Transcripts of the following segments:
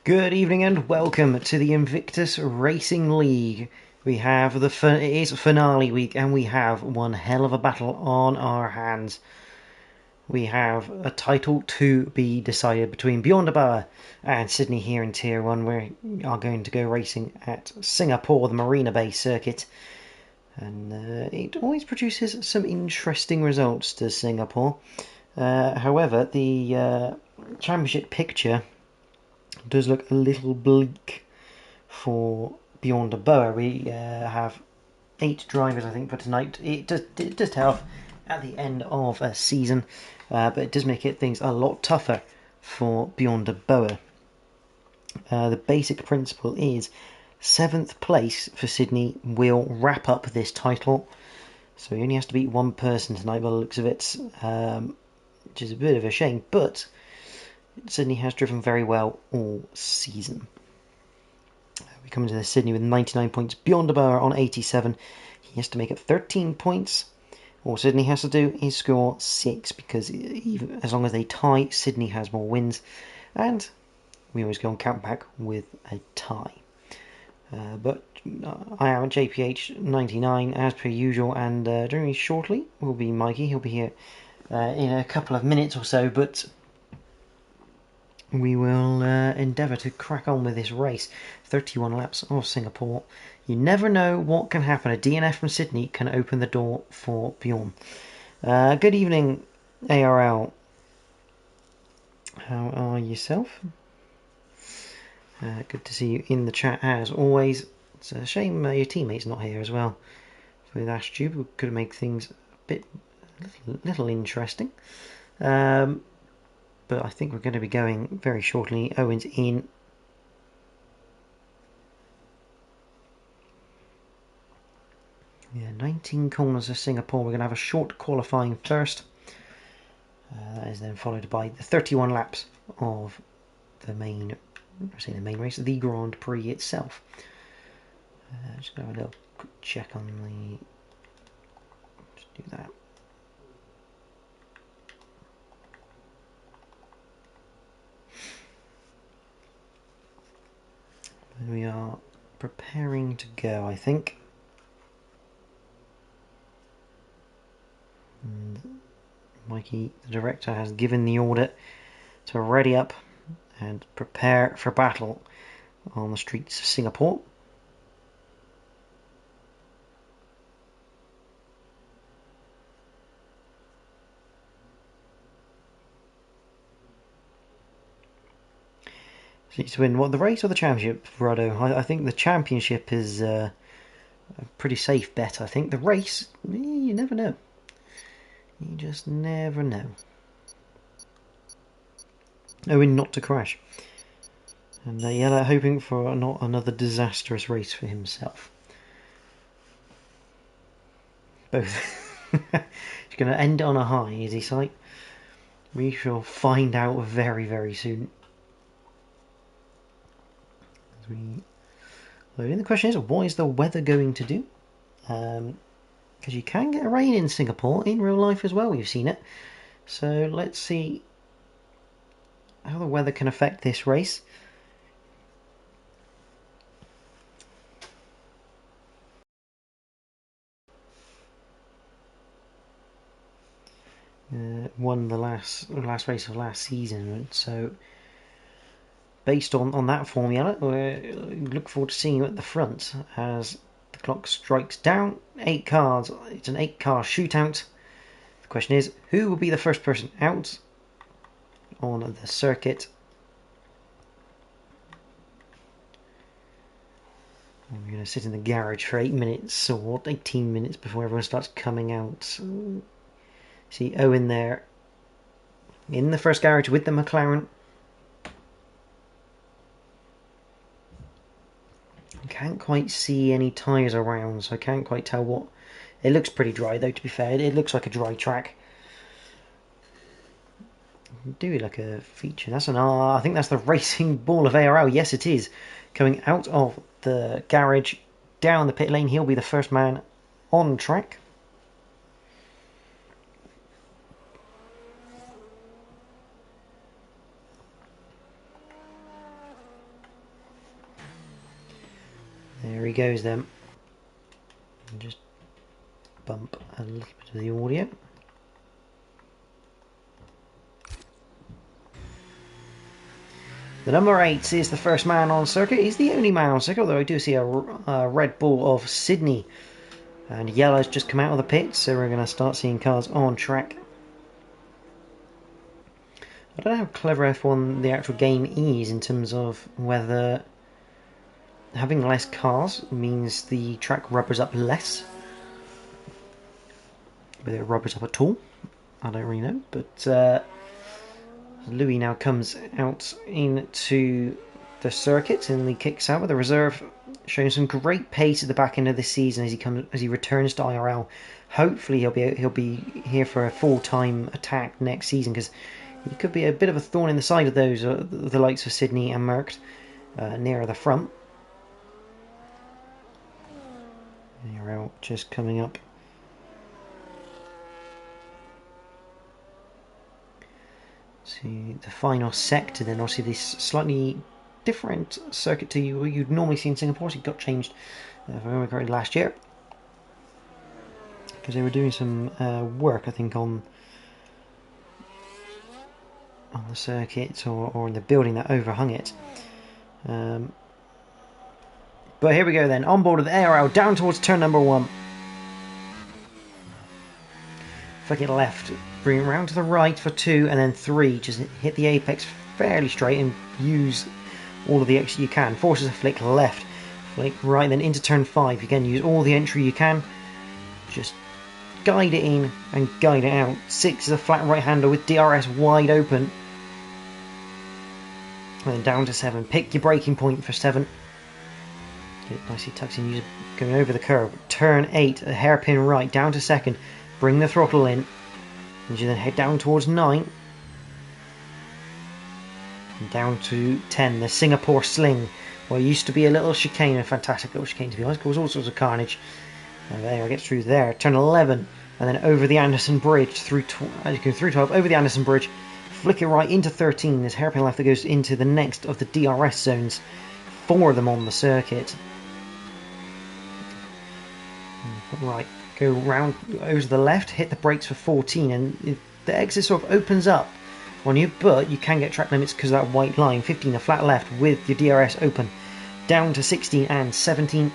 Good evening and welcome to the Invictus Racing League. We have it is finale week and we have one hell of a battle on our hands. We have a title to be decided between Beyond Abara and Sydney here in Tier 1. We are going to go racing at Singapore, the Marina Bay circuit. And it always produces some interesting results to Singapore. However, the championship picture does look a little bleak for Beyond a Boa. We have 8 drivers, I think, for tonight. It does tail off at the end of a season, but it does make things a lot tougher for Beyond a Boa. The basic principle is 7th place for Sydney will wrap up this title. So he only has to beat one person tonight by the looks of it, which is a bit of a shame, but Sydney has driven very well all season. We come into Sydney with 99 points, Beyond Abara on 87. He has to make it 13 points. All Sydney has to do is score 6, because even as long as they tie, Sydney has more wins. And we always go on countback with a tie. But I am at JPH 99 as per usual, and joining me shortly will be Mikey. He'll be here in a couple of minutes or so, but we will endeavour to crack on with this race. 31 laps of Singapore. You never know what can happen. A DNF from Sydney can open the door for Bjorn. Good evening, ARL. How are yourself? Good to see you in the chat as always. It's a shame your teammate's not here as well. With AshTube, we could make things a little interesting. But I think we're going to be going very shortly. Owen's in. Yeah, 19 corners of Singapore. We're going to have a short qualifying first. That is then followed by the 31 laps of the main race, the Grand Prix itself. Just going to have a little quick check on the. Just do that. We are preparing to go, I think. And Mikey, the director, has given the order to ready up and prepare for battle on the streets of Singapore. To win what, the race or the championship, Rado? I think the championship is a pretty safe bet. I think the race, you never know. You just never know. Owen not to crash. And Yella hoping for not another disastrous race for himself. Both. He's going to end on a high, is he, Sight? We shall find out very, very soon. The question is, what is the weather going to do? Because you can get rain in Singapore in real life as well. We've seen it. So let's see how the weather can affect this race. Won the last race of last season, so based on that formula, we look forward to seeing you at the front as the clock strikes down. 8 cars. It's an 8-car shootout. The question is, who will be the first person out on the circuit? We're going to sit in the garage for 8 minutes or 18 minutes before everyone starts coming out. See Owen there in the first garage with the McLaren. Can't quite see any tyres around, so I can't quite tell what. It looks pretty dry though, to be fair. It looks like a dry track. Do like a feature. That's an R. I think that's the racing ball of ARL. Yes, it is. Coming out of the garage, down the pit lane. He'll be the first man on track. There he goes then. And just bump a little bit of the audio. The number 8 is the first man on circuit. He's the only man on circuit, although I do see a Red Bull of Sydney. And yellow's just come out of the pits, so we're going to start seeing cars on track. I don't know how clever F1 the actual game is in terms of whether having less cars means the track rubbers up less. Whether it rubbers up at all, I don't really know. But Louis now comes out into the circuit and he kicks out with the reserve, showing some great pace at the back end of the season as he returns to IRL. Hopefully he'll be here for a full-time attack next season, because he could be a bit of a thorn in the side of those the likes of Sydney and Merckx nearer the front. IRL just coming up. To the final sector, then obviously this slightly different circuit to what you'd normally see in Singapore. So it got changed, if I remember correctly, last year, because they were doing some work, I think, on the circuit or in the building that overhung it. But here we go then, on board with the ARL, down towards turn number 1. Flick it left, bring it round to the right for 2, and then 3. Just hit the apex fairly straight and use all of the extra you can. Forces a flick left, flick right, then into turn 5. Again, use all the entry you can. Just guide it in and guide it out. 6 is a flat right-hander with DRS wide open. And then down to 7. Pick your braking point for 7. Get it nicely tucked in, going over the curve. Turn 8, a hairpin right, down to 2nd. Bring the throttle in, and you then head down towards 9, and down to 10, the Singapore Sling. Well, it used to be a little chicane, a fantastic little chicane to be honest, caused all sorts of carnage. And there, gets through there, turn 11, and then over the Anderson Bridge, through 12, over the Anderson Bridge, flick it right into 13, there's hairpin left that goes into the next of the DRS zones, 4 of them on the circuit. Right. Go round over to the left, hit the brakes for 14, and the exit sort of opens up on you, but you can get track limits because of that white line. 15, a flat left with your DRS open. Down to 16 and 17.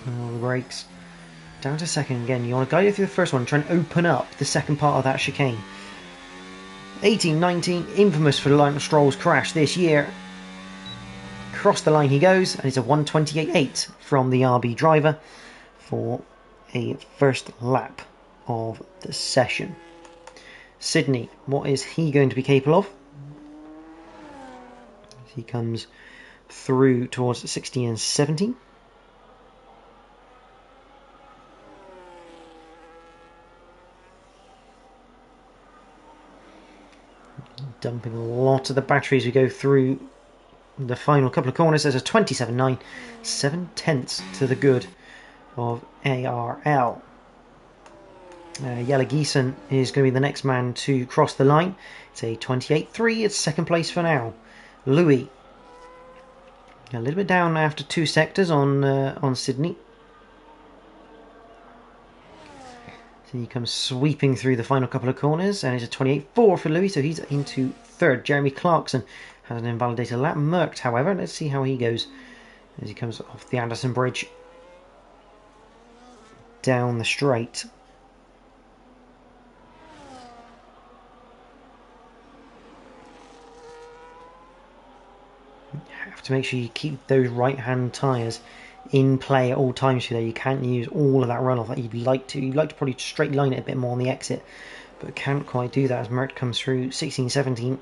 Oh, the brakes. Down to 2nd again. You want to guide it through the first one, try and open up the second part of that chicane. 18, 19, infamous for Lance Stroll's crash this year. Across the line he goes, and it's a 1:28.8 from the RB driver for a first lap of the session. Sydney, what is he going to be capable of? He comes through towards 16 and 17. Dumping a lot of the batteries. We go through the final couple of corners. There's a 27.9, 7/10 to the good of ARL. Jelle Giesen is going to be the next man to cross the line. It's a 28.3. It's 2nd place for now. Louis, a little bit down after 2 sectors on Sydney. So he comes sweeping through the final couple of corners, and it's a 28.4 for Louis, so he's into 3rd. Jeremy Clarkson has an invalidated lap. Merckx, however, let's see how he goes as he comes off the Anderson Bridge down the straight. You have to make sure you keep those right-hand tyres in play at all times through there. You can't use all of that runoff that you'd like to. You'd like to probably straight line it a bit more on the exit, but can't quite do that as Merckx comes through 16, 17.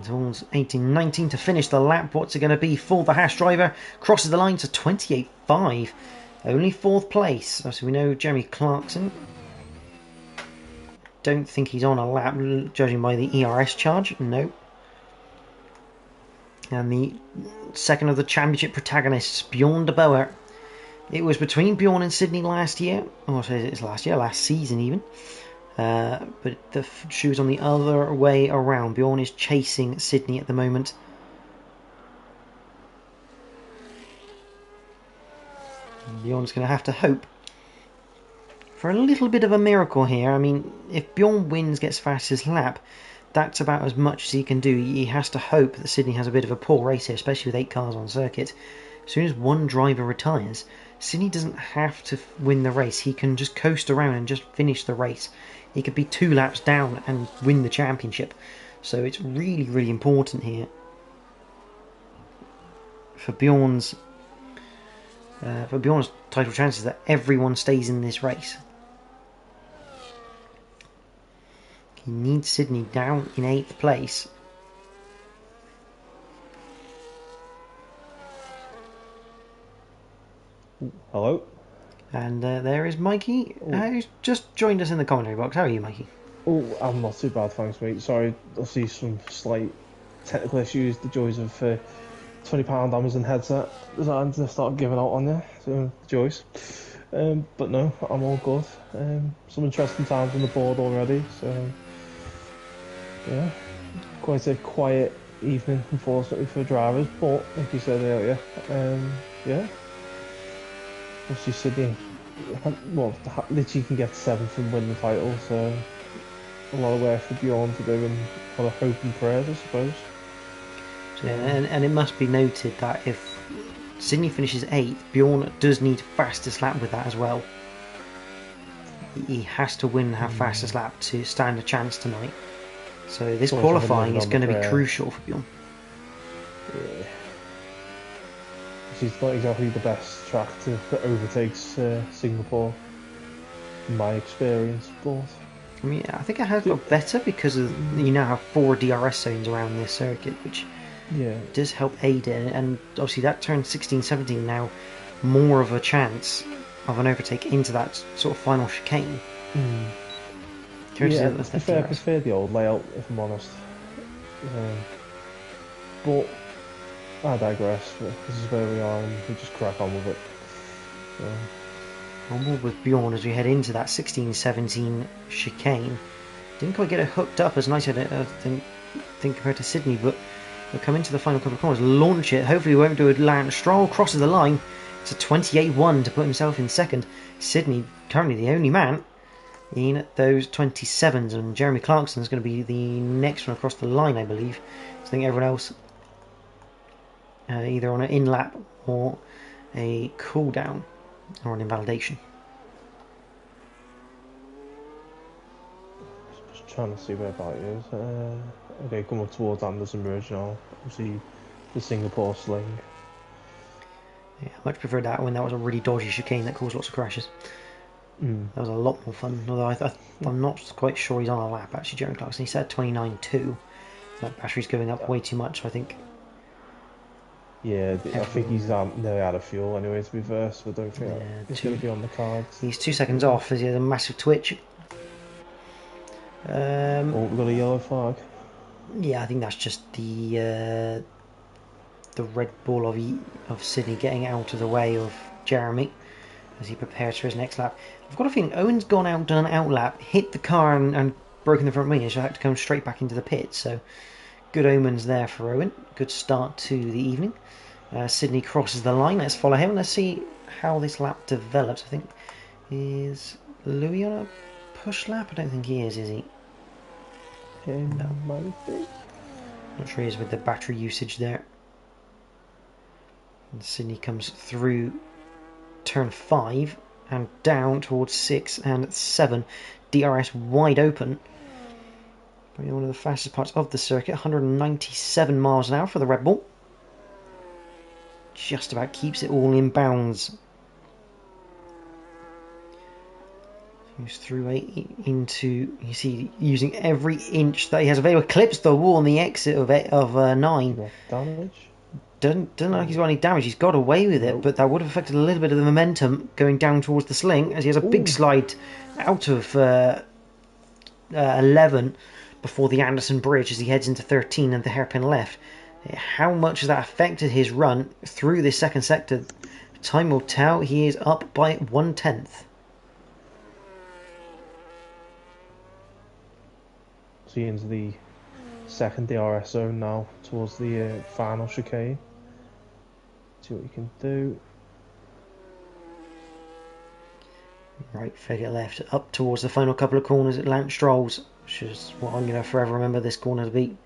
Towards 18, 19 to finish the lap. What's it going to be for the Haas driver? Crosses the line to 28.5. Only 4th place. So we know Jeremy Clarkson. Don't think he's on a lap, judging by the ERS charge. No. And the second of the championship protagonists, Bjorn de Boer. It was between Bjorn and Sydney last year. Oh, it's last year, last season even. But the shoe was on the other way around. Bjorn is chasing Sydney at the moment. Bjorn's going to have to hope for a little bit of a miracle here. I mean, if Bjorn wins, gets fastest lap, that's about as much as he can do. He has to hope that Sydney has a bit of a poor race here, especially with 8 cars on circuit. As soon as one driver retires, Sydney doesn't have to win the race. He can just coast around and just finish the race. He could be 2 laps down and win the championship. So it's really, really important here for Bjorn's title chances that everyone stays in this race. He needs Sydney down in 8th place. Hello. And there is Mikey, who's just joined us in the commentary box. How are you, Mikey? Oh, I'm not too bad, thanks, mate. Sorry, I see some slight technical issues. The joys of £20 Amazon headset designed to start giving out on you. So, joys. But no, I'm all good. Some interesting times on the board already. So, yeah, quite a quiet evening, unfortunately, for drivers. But, like you said earlier, yeah. Obviously, Sydney, well, literally can get 7th and win the title, so a lot of work for Bjorn to do and a lot of hope and prayers, I suppose. Yeah, and it must be noted that if Sydney finishes 8th, Bjorn does need fastest lap with that as well. He has to win and have fastest lap to stand a chance tonight. So this qualifying is going to be crucial for Bjorn. Yeah. It's not exactly the best track that overtakes Singapore, in my experience, but... I mean, I think it has got better because you now have 4 DRS zones around this circuit, which does help aid it. And obviously that turns 16-17 now more of a chance of an overtake into that sort of final chicane. Yeah, I prefer the old layout, if I'm honest. But I digress. This is where we are, and we just crack on with it. On board with Bjorn as we head into that 16-17 chicane. Didn't quite get it hooked up as nice, I think compared to Sydney, but we'll come into the final couple of corners, launch it. Hopefully, we won't do a land. Stroll crosses the line. It's a 28-1 to put himself in second. Sydney currently the only man in those 27s, and Jeremy Clarkson is going to be the next one across the line, I believe. So I think everyone else either on an in-lap or a cool-down or an invalidation. Just trying to see where that is. Okay, come up towards Anderson Bridge now. See the Singapore sling. Yeah, I much preferred that when that was a really dodgy chicane that caused lots of crashes. That was a lot more fun, although I'm not quite sure he's on a lap actually, Jeremy Clarkson. He said 29.2. That battery's going up way too much, so I think. Yeah, I think he's nearly out of fuel anyway, to be fair, so I don't think he's going to be on the cards. He's 2 seconds off as he has a massive twitch. We've got a yellow flag. Yeah, I think that's just the Red Bull of Sydney getting out of the way of Jeremy as he prepares for his next lap. I've got a feeling Owen's gone out, done an outlap, hit the car and broken the front wing, so I had to come straight back into the pit. So good omens there for Owen. Good start to the evening. Sydney crosses the line. Let's follow him. Let's see how this lap develops. I think is Louis on a push lap? I don't think he is he? No. Might be. Not sure he is with the battery usage there. And Sydney comes through turn 5 and down towards 6 and 7. DRS wide open. Probably one of the fastest parts of the circuit. 197 miles an hour for the Red Bull. Just about keeps it all in bounds. Goes through into, you see, using every inch that he has available. Clips the wall on the exit of 9. What damage? Doesn't look like he's got any damage. He's got away with it, but that would have affected a little bit of the momentum going down towards the sling as he has a big slide out of 11 before the Anderson Bridge as he heads into 13 and the hairpin left. How much has that affected his run through this second sector? Time will tell. He is up by 1/10. So he into the second DRS zone now towards the final chicane. See what you can do. Right, fake it left, up towards the final couple of corners at Lamp Strolls, which is what I'm going to forever remember this corner to be.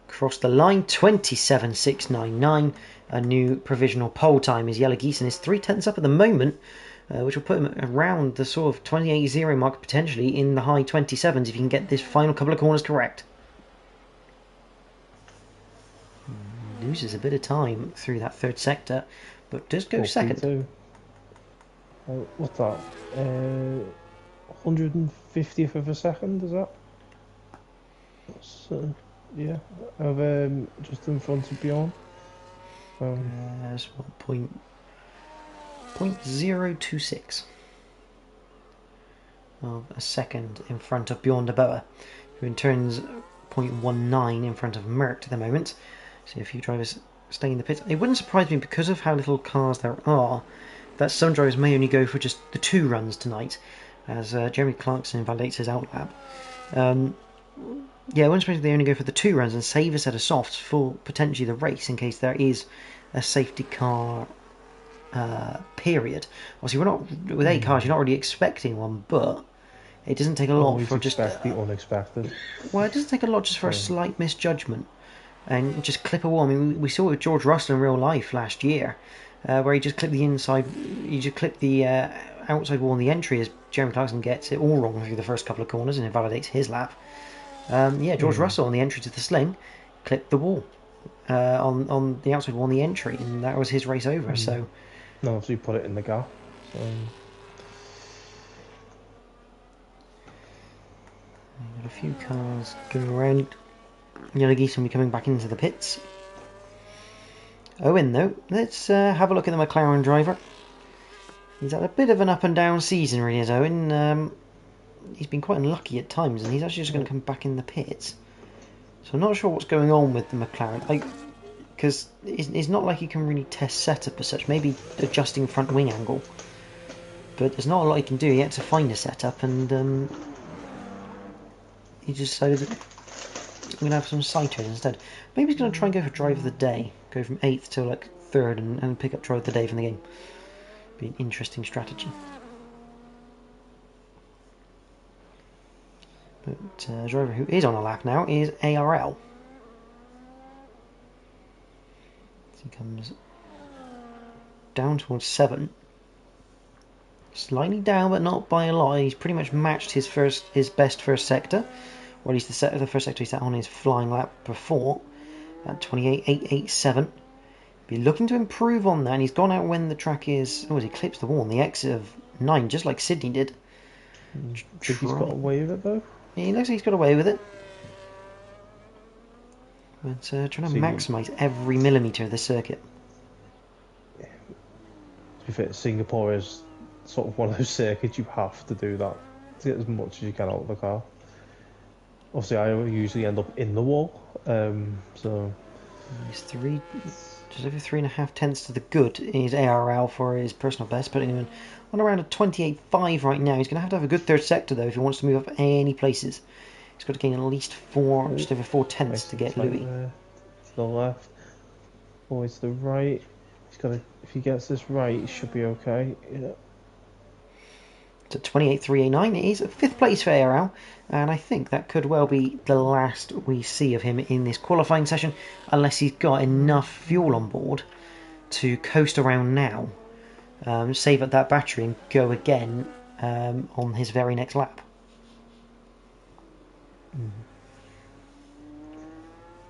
Across the line, 27.699. A new provisional pole time is Yellow Geese and is 3/10 up at the moment, which will put him around the sort of 28.0 mark, potentially in the high 27s if you can get this final couple of corners correct. Loses a bit of time through that third sector, but does go second. What's that? 150th of a second, is that? So, yeah, of just in front of Bjorn. That's what, point 0.026 of a second in front of Bjorn de Boer, who in turns 0.19 in front of Merckx at the moment. So a few drivers stay in the pits. It wouldn't surprise me, because of how little cars there are, that some drivers may only go for just the 2 runs tonight, as Jeremy Clarkson invalidates his outlap. Yeah, it wouldn't surprise me if they only go for the 2 runs and save a set of softs for potentially the race in case there is a safety car period. Obviously, we're not with 8 cars. You're not really expecting one, but it doesn't take a lot for just the unexpected. Well, it doesn't take a lot just for a slight misjudgment and just clip a wall. I mean, we saw it with George Russell in real life last year, where he just clipped the inside, he just clipped the outside wall on the entry as Jeremy Clarkson gets it all wrong through the first couple of corners and invalidates his lap. Yeah, George Russell on the entry to the sling clipped the wall on the outside wall on the entry, and that was his race over. So, no, so he put it in the gap. So. Got a few cars going around. Yellow Geese will be coming back into the pits. Owen, though, let's have a look at the McLaren driver. He's had a bit of an up and down season, really, as Owen. He's been quite unlucky at times, and he's actually just going to come back in the pits. So I'm not sure what's going on with the McLaren, because it's not like you can really test setup as such. Maybe adjusting front wing angle, but there's not a lot you can do yet to find a setup, and he just decided that we're going to have some sighters instead. Maybe he's going to try and go for drive of the day, go from 8th to like 3rd, and pick up drive of the day from the game. Be an interesting strategy. But a driver who is on a lap now is ARL. He comes down towards 7. Slightly down, but not by a lot. He's pretty much matched his best first sector, or at least the first sector he sat on his flying lap before, at 28.887. Be looking to improve on that, and he's gone out when the track is... Oh, he clips the wall on the exit of 9, just like Sydney did. Think he's got away with it, though? Yeah, he looks like he's got away with it. But trying to maximise every millimetre of the circuit. Yeah. To be fair, Singapore is sort of one of those circuits you have to do that to get as much as you can out of the car. Obviously, I usually end up in the wall, so... He's just over 3.5 tenths to the good in his ARL for his personal best, putting him on around a 28.5 right now. He's going to have a good third sector, though, if he wants to move up any places. He's got to gain at least just over 4 tenths to get Louis. To the left, always to the right. He's got to, if he gets this right, he should be okay. Yeah. To 28.389, it is 5th place for ARL, and I think that could well be the last we see of him in this qualifying session, unless he's got enough fuel on board to coast around now, save up that battery and go again on his very next lap.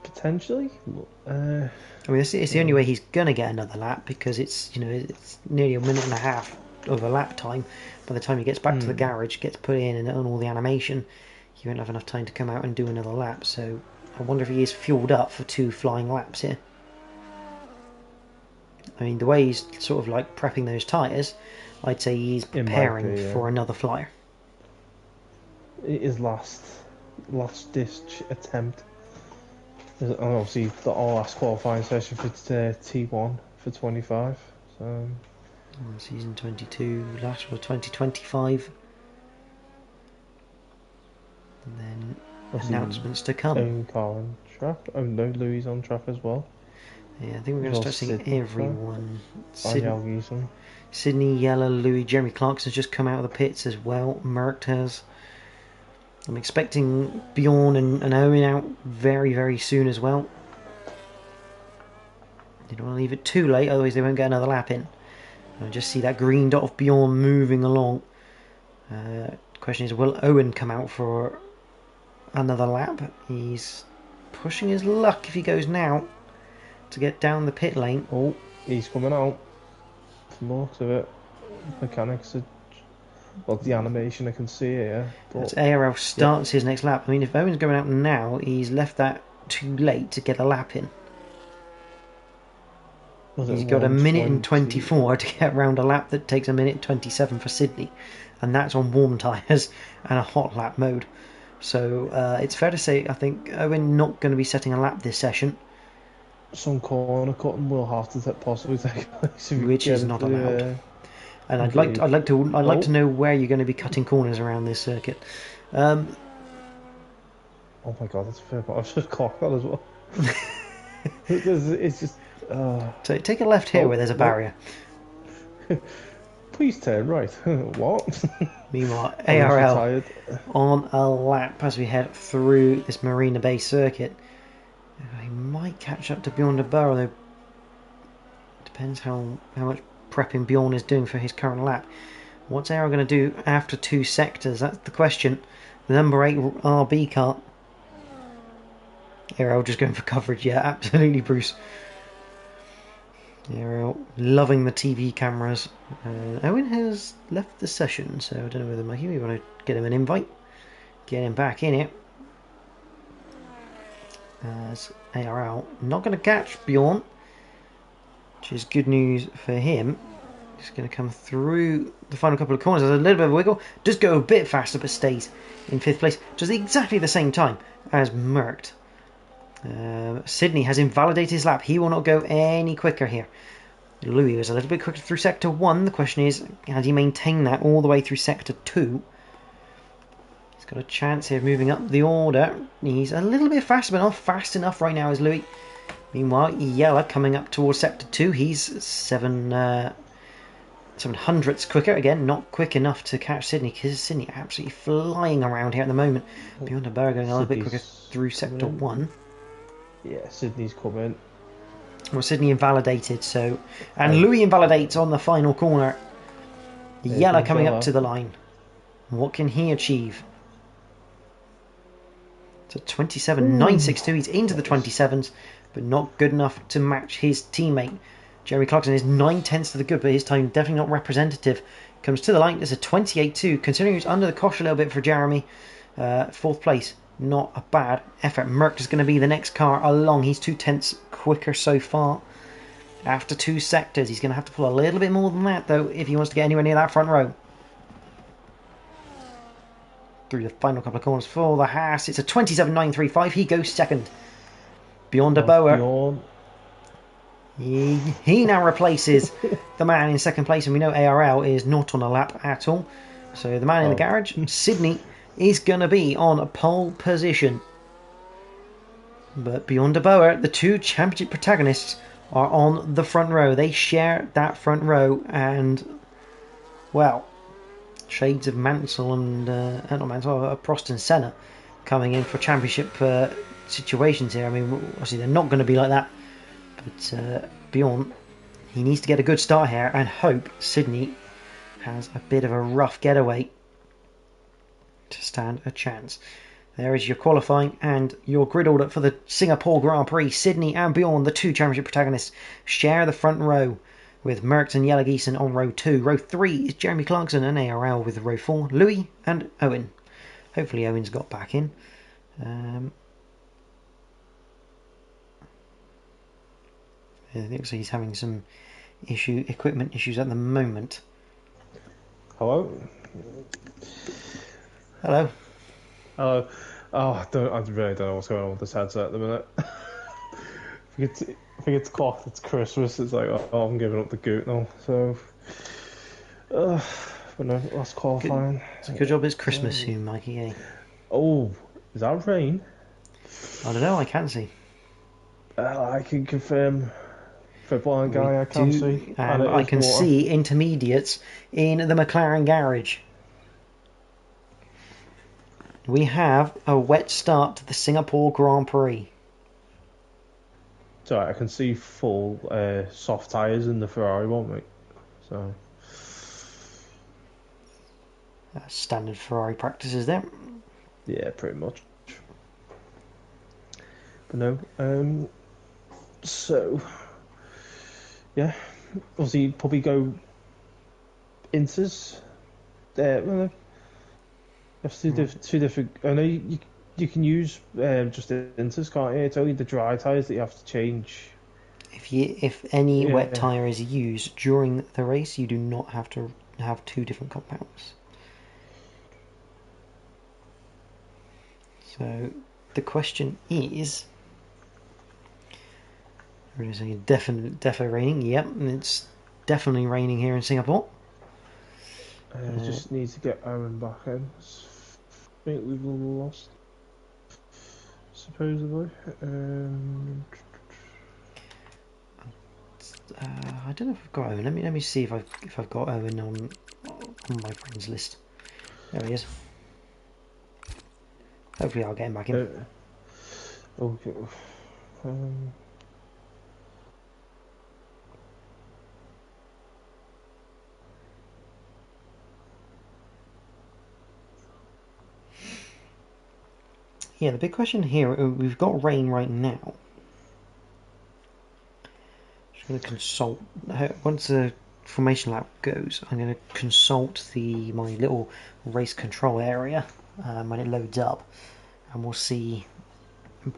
Potentially. I mean, it's the only way he's going to get another lap, because it's it's nearly a minute and a half of a lap time. By the time he gets back to the garage, gets put in and on all the animation, he won't have enough time to come out and do another lap. So I wonder if he is fueled up for 2 flying laps here. I mean, the way he's sort of like prepping those tyres, I'd say he's preparing for another flyer. His last ditch attempt. And obviously our last qualifying session for T1 for 25. So. Season 22, last was 2025. And then announcements to come. Own car on track. Oh no, Louis on track as well. Yeah, I think we're going to start seeing everyone. Sydney, Yella, Louis, Jeremy Clarkson's just come out of the pits as well. Merckx has. I'm expecting Bjorn and Owen out very, very soon as well. They don't want to leave it too late, otherwise they won't get another lap in. I just see that green dot of Bjorn moving along. The question is, will Owen come out for another lap? He's pushing his luck if he goes now to get down the pit lane. Oh, he's coming out. From the looks of it, mechanics are, well, the animation I can see here. As ARL starts his next lap. I mean, if Owen's going out now, he's left that too late to get a lap in. He's got a minute and 24 to get around a lap that takes a minute and 27 for Sydney, and that's on warm tyres and a hot lap mode. So it's fair to say, I think Owen not going to be setting a lap this session. Some corner cutting will have to possibly take place, which is not allowed. And I'd like to know where you're going to be cutting corners around this circuit. Oh my god, that's fair. I should clock that as well. It's just. So take a left here where there's a barrier. Please turn right. What? Meanwhile, ARL on a lap as we head through this Marina Bay circuit. He might catch up to Bjorn de Boer, though. Depends how much prepping Bjorn is doing for his current lap. What's ARL going to do after 2 sectors? That's the question. The number 8 RB car. ARL just going for coverage, yeah, absolutely, Bruce. ARL loving the TV cameras. Owen has left the session, so I don't know whether Mikey, we want to get him an invite, get him back in it. As ARL not going to catch Bjorn, which is good news for him. He's going to come through the final couple of corners. There's a little bit of a wiggle, does go a bit faster but stays in 5th place, does exactly the same time as Merckx. Sydney has invalidated his lap. He will not go any quicker here. Louis was a little bit quicker through sector 1. The question is, has he maintained that all the way through sector 2? He's got a chance here of moving up the order. He's a little bit faster, but not fast enough right now as Louis. Meanwhile, Yella coming up towards sector 2. He's 7 hundredths quicker. Again, not quick enough to catch Sydney, because Sydney absolutely flying around here at the moment. Beyond the Burr going a little bit quicker through sector 1. Yeah, Sydney's coming. Well, Sydney invalidated, so... And Louis invalidates on the final corner. Yella coming up to the line. What can he achieve? It's a 27.962. He's into the 27s, but not good enough to match his teammate. Jeremy Clarkson is 9/10 to the good, but his time definitely not representative. Comes to the line. It's a 28.2. Considering he's under the cosh a little bit for Jeremy. 4th place. Not a bad effort. Merckx is going to be the next car along. He's 2/10 quicker so far. After 2 sectors, he's going to have to pull a little bit more than that, though, if he wants to get anywhere near that front row. Through the final couple of corners for the Haas. It's a 27.935. He goes second. Beyond a Boer. He now replaces the man in second place, and we know ARL is not on a lap at all. So the man in the garage, Sydney, is going to be on a pole position. But beyond the Boer, the 2 championship protagonists are on the front row. They share that front row, and, well, shades of Mansell and, not Mansell, Prost and Senna coming in for championship situations here. I mean, obviously they're not going to be like that. But Bjorn, he needs to get a good start here and hope Sydney has a bit of a rough getaway to stand a chance. There is your qualifying and your grid order for the Singapore Grand Prix. Sydney and Bjorn, the 2 championship protagonists, share the front row with Merckx and Jelle Giesen on row 2. Row 3 is Jeremy Clarkson and ARL with row 4, Louis and Owen. Hopefully Owen's got back in. It looks like he's having some equipment issues at the moment. Hello? Hello. Hello. Oh, I really don't know what's going on with this headset at the minute. I think it's clocked, it's Christmas, it's like, oh, I'm giving up the goat now, so... but no, that's qualifying. Good job it's Christmas soon, Mikey, eh? Oh, is that rain? I don't know, I can't see. I can confirm Foot blind guy I can see, and it I is can water. see intermediates in the McLaren garage. We have a wet start to the Singapore Grand Prix. So I can see full soft tyres in the Ferrari, won't we? So Standard Ferrari practices there. yeah, pretty much. But no, so yeah, obviously probably go Inters. Well, that's two different. I know you can use just Inters, can't you? It's only the dry tyres that you have to change. If any wet Yeah. tyre is used during the race, you do not have to have two different compounds. So the question is, is it definitely raining? Yep, it's definitely raining here in Singapore. Just need to get Owen back in. I think we've lost, supposedly. I don't know if I've got Owen. Let me see if I've got Owen on my friends list. There he is. Hopefully I'll get him back in. Okay. Um, Yeah, the big question here, we've got rain right now. Just going to consult, once the formation lap goes, I'm going to consult my little race control area when it loads up, and we'll see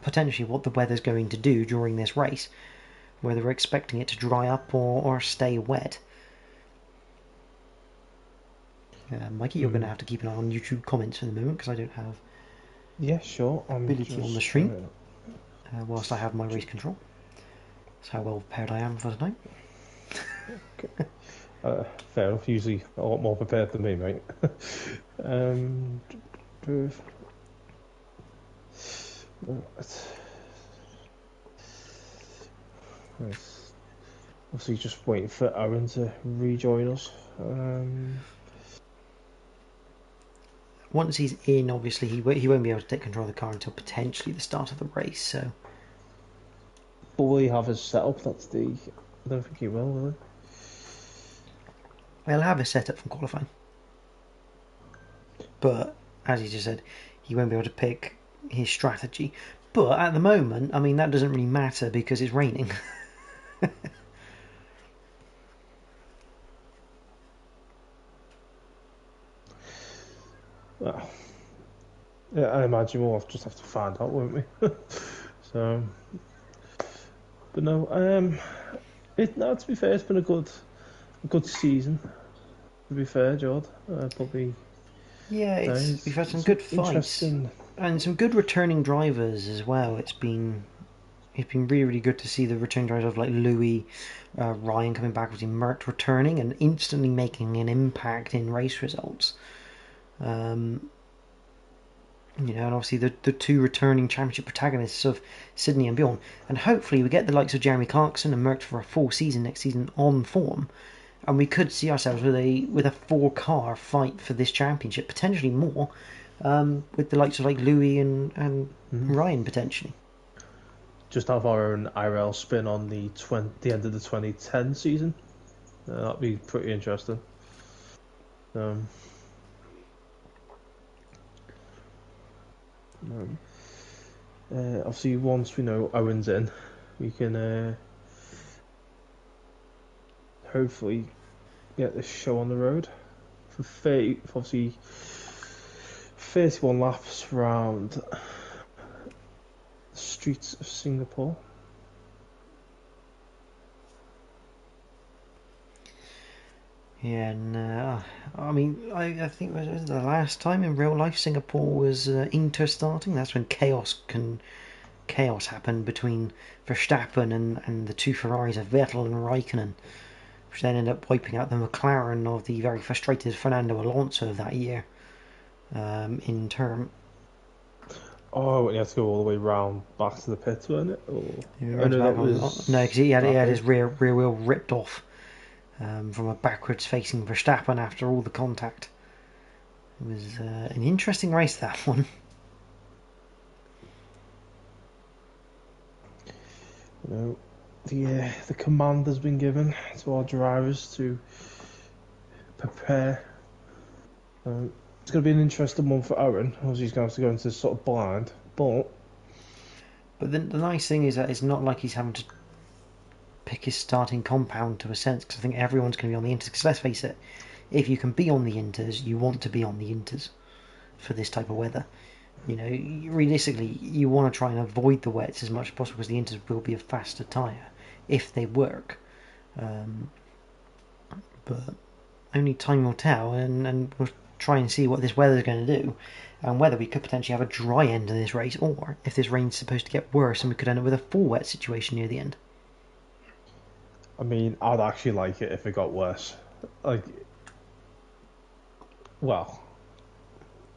potentially what the weather's going to do during this race, whether we're expecting it to dry up or stay wet. Mikey, you're going to have to keep an eye on YouTube comments for the moment because I don't have yeah, sure. I'm ability on the just stream whilst I have my race control. That's how well prepared I am for tonight. fair enough. Usually a lot more prepared than me, mate. um, Nice. Obviously, just waiting for Aaron to rejoin us. Once he's in, obviously he won't be able to take control of the car until potentially the start of the race. So, But will he have his setup? I don't think he will he? they'll have a setup from qualifying, but as he just said, he won't be able to pick his strategy. But at the moment, I mean, that doesn't really matter because it's raining. Well, yeah, I imagine we'll just have to find out, won't we? So, but no, to be fair, it's been a good season. To be fair, Jord, probably Yeah, we've had some it's good fights interesting. and some good returning drivers as well. It's been really, really good to see the returning drivers of like Louis, Ryan coming back, with Mert returning and instantly making an impact in race results. And obviously the two returning championship protagonists of Sydney and Bjorn. And hopefully we get the likes of Jeremy Clarkson and Mert for a full season next season on form. And we could see ourselves with a 4-car fight for this championship, potentially more, with the likes of like Louis and Ryan potentially. Just have our own IRL spin on the end of the 2010 season. That'd be pretty interesting. Obviously, once we know Owen's in, we can hopefully get this show on the road for 30, obviously 31 laps around the streets of Singapore. Yeah, and I mean, I think was the last time in real life Singapore was Inter starting. That's when chaos happened between Verstappen and the two Ferraris of Vettel and Raikkonen, which then ended up wiping out the McLaren of the very frustrated Fernando Alonso of that year in term. Oh, and you have to go all the way round back to the pits, wasn't it? Or... No, because he had his rear wheel ripped off from a backwards facing Verstappen after all the contact. It was an interesting race, that one. The command has been given to our drivers to prepare. It's going to be an interesting one for Aaron, as he's going to have to go into sort of blind. But the nice thing is that it's not like he's having to pick his starting compound to a sense, because I think everyone's going to be on the Inters. Because let's face it, if you can be on the Inters, you want to be on the Inters for this type of weather. Realistically, you want to try and avoid the wets as much as possible, because the Inters will be a faster tyre if they work. But only time will tell, and we'll try and see what this weather is going to do, and whether we could potentially have a dry end in this race, or if this rain's supposed to get worse and we could end up with a full wet situation near the end. I mean, I'd actually like it if it got worse. Actually,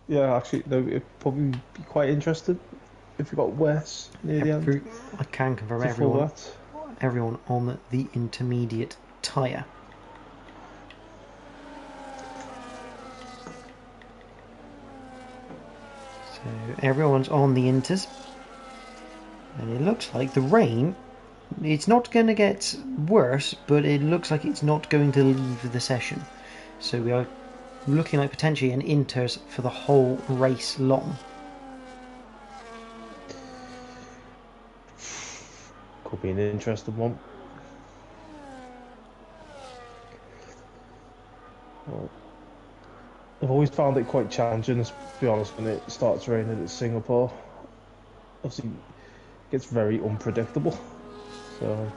it'd probably be quite interesting if it got worse near the end. I can confirm everyone on the intermediate tyre. So everyone's on the Inters, and it looks like the rain, it's not going to get worse, but it looks like it's not going to leave the session. So we are looking like potentially an Inters for the whole race long. Could be an interesting one. I've always found it quite challenging, to be honest, when it starts raining at Singapore. Obviously, it gets very unpredictable. So,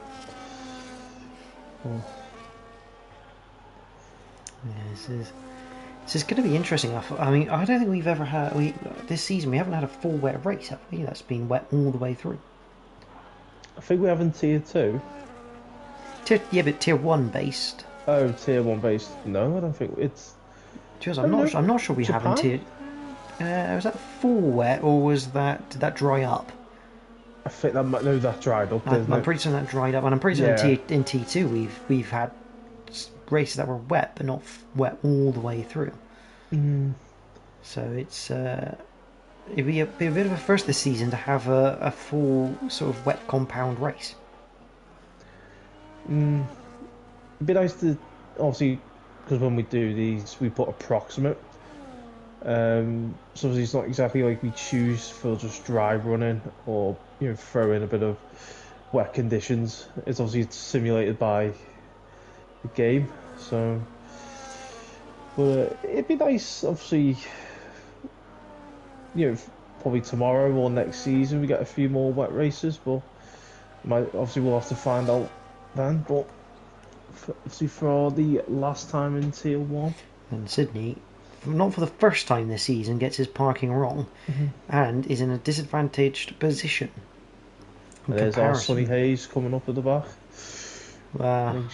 this is going to be interesting. I mean, I don't think we've ever had this season. We haven't had a full wet race, have we? That's been wet all the way through. I think we have in Tier 2. But Tier 1 based. Oh, Tier 1 based. No, I don't think it's... I'm not sure we have in Tier... was that full wet, or did that dry up? I think that dried up. I'm pretty certain that dried up, and I'm pretty certain in T2 we've had races that were wet, but not wet all the way through. So it's it'd be a bit of a first this season to have a full sort of wet compound race. It'd be nice to, obviously, because when we do these, we put approximate. So obviously it's not exactly like we choose for just dry running or throw in a bit of wet conditions. It's obviously simulated by the game. So, but it'd be nice, obviously, probably tomorrow or next season we get a few more wet races. But obviously we'll have to find out then. But obviously for the last time in Tier 1, and Sydney, not for the first time this season, gets his parking wrong and is in a disadvantaged position. There's our Sonny Hayes coming up at the back.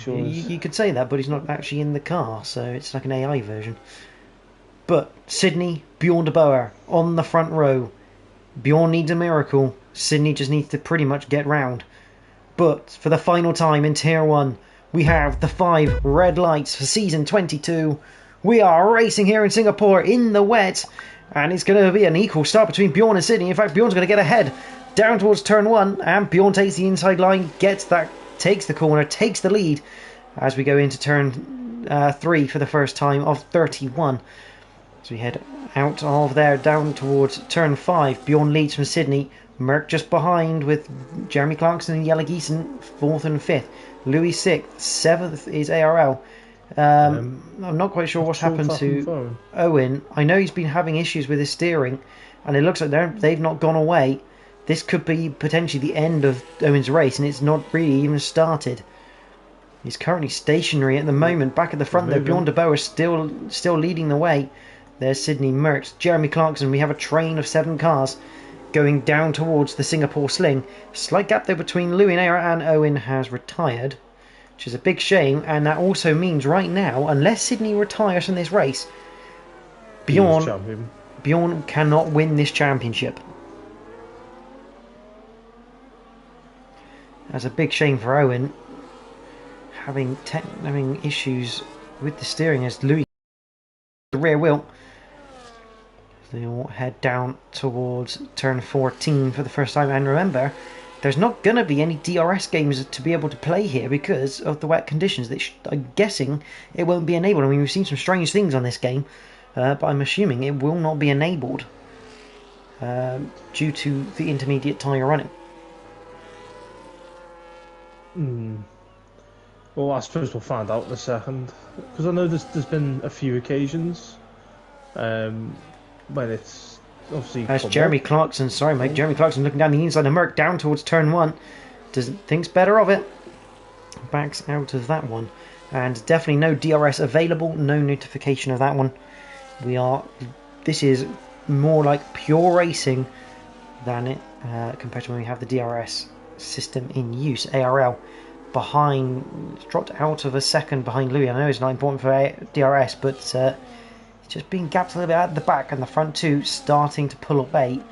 You could say that, but he's not actually in the car, so it's like an AI version. But Sydney, Bjorn de Boer on the front row. Bjorn needs a miracle. Sydney just needs to pretty much get round. But for the final time in Tier 1, we have the 5 red lights for Season 22. We are racing here in Singapore in the wet, and it's going to be an equal start between Bjorn and Sydney. In fact, Bjorn's going to get ahead down towards turn 1, and Bjorn takes the inside line, takes the corner, takes the lead as we go into turn 3 for the first time of 31. So we head out of there down towards turn 5. Bjorn leads from Sydney. Merck just behind with Jeremy Clarkson and Yellow Geeson 4th and 5th. Louis 6th. 7th is ARL. I'm not quite sure what's happened to Owen. I know he's been having issues with his steering, and it looks like they've not gone away. This could be potentially the end of Owen's race, and it's not really even started. He's currently stationary at the moment. Back at the front there, Bjorn de Boer is still leading the way. There's Sydney Merckx, Jeremy Clarkson. We have a train of 7 cars going down towards the Singapore Sling. Slight gap there between Louis and Owen has retired, which is a big shame, and that also means right now, unless Sydney retires from this race, Bjorn cannot win this championship. That's a big shame for Owen, having issues with the steering as Louis the rear wheel. They'll head down towards turn 14 for the first time, and remember, there's not going to be any DRS games to be able to play here because of the wet conditions. I'm guessing it won't be enabled. I mean, we've seen some strange things on this game, but I'm assuming it will not be enabled due to the intermediate tyre running. Well, I suppose we'll find out in a second, because I know there's been a few occasions when it's obviously. As Jeremy Clarkson, sorry mate, Jeremy Clarkson looking down the inside of Merck down towards turn 1, thinks better of it, backs out of that one, and definitely no DRS available, no notification of that one. This is more like pure racing than it compared to when we have the DRS system in use. ARL dropped out of a second behind Louis. I know it's not important for DRS, but it's just being gapped a little bit at the back, and the front two starting to pull up bait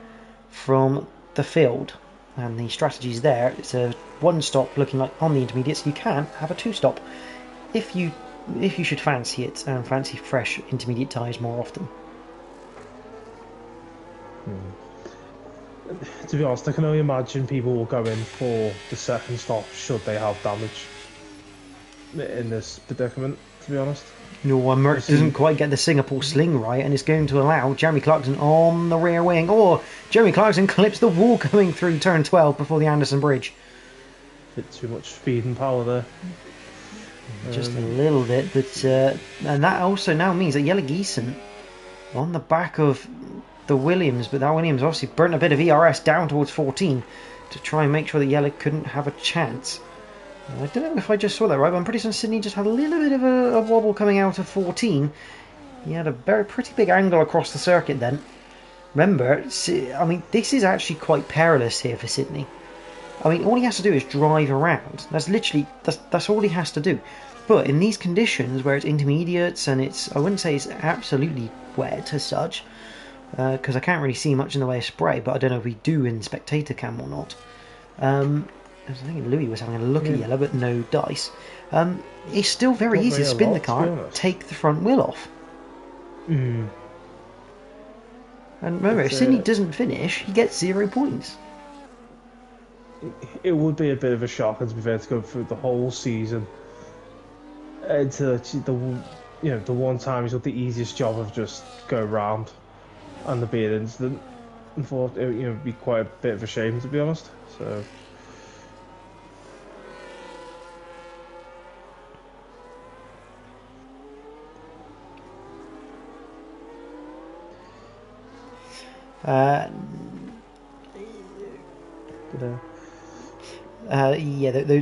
from the field. And the strategy's there. It's a one stop looking like on the intermediates. You can have a two stop if you should fancy it and fancy fresh intermediate tyres more often. To be honest, I can only imagine people will go in for the second stop should they have damage in this predicament, to be honest. No, Merck doesn't quite get the Singapore sling right, and it's going to allow Jeremy Clarkson on the rear wing. Or Jeremy Clarkson clips the wall coming through turn 12 before the Anderson Bridge. Bit too much speed and power there. Just a little bit, but and that also now means that Jelle Giesen on the back of the Williams, but that Williams obviously burnt a bit of ERS down towards 14 to try and make sure that Jelle couldn't have a chance. I don't know if I just saw that right, but I'm pretty certain Sydney just had a little bit of a wobble coming out of 14. He had a pretty big angle across the circuit then. Remember, I mean, this is actually quite perilous here for Sydney. I mean, all he has to do is drive around. That's all he has to do. But in these conditions where it's intermediates and I wouldn't say it's absolutely wet as such, because I can't really see much in the way of spray, but I don't know if we do in spectator cam or not. I think Louis was having a look at Jelle, but no dice. It's still very easy to spin the car, take the front wheel off. And remember, if Sydney doesn't finish, he gets 0 points. It would be a bit of a shock, to be fair, to go through the whole season into the one time he's got the easiest job of just go round and there be an incident. And thought it would be quite a bit of a shame, to be honest. So.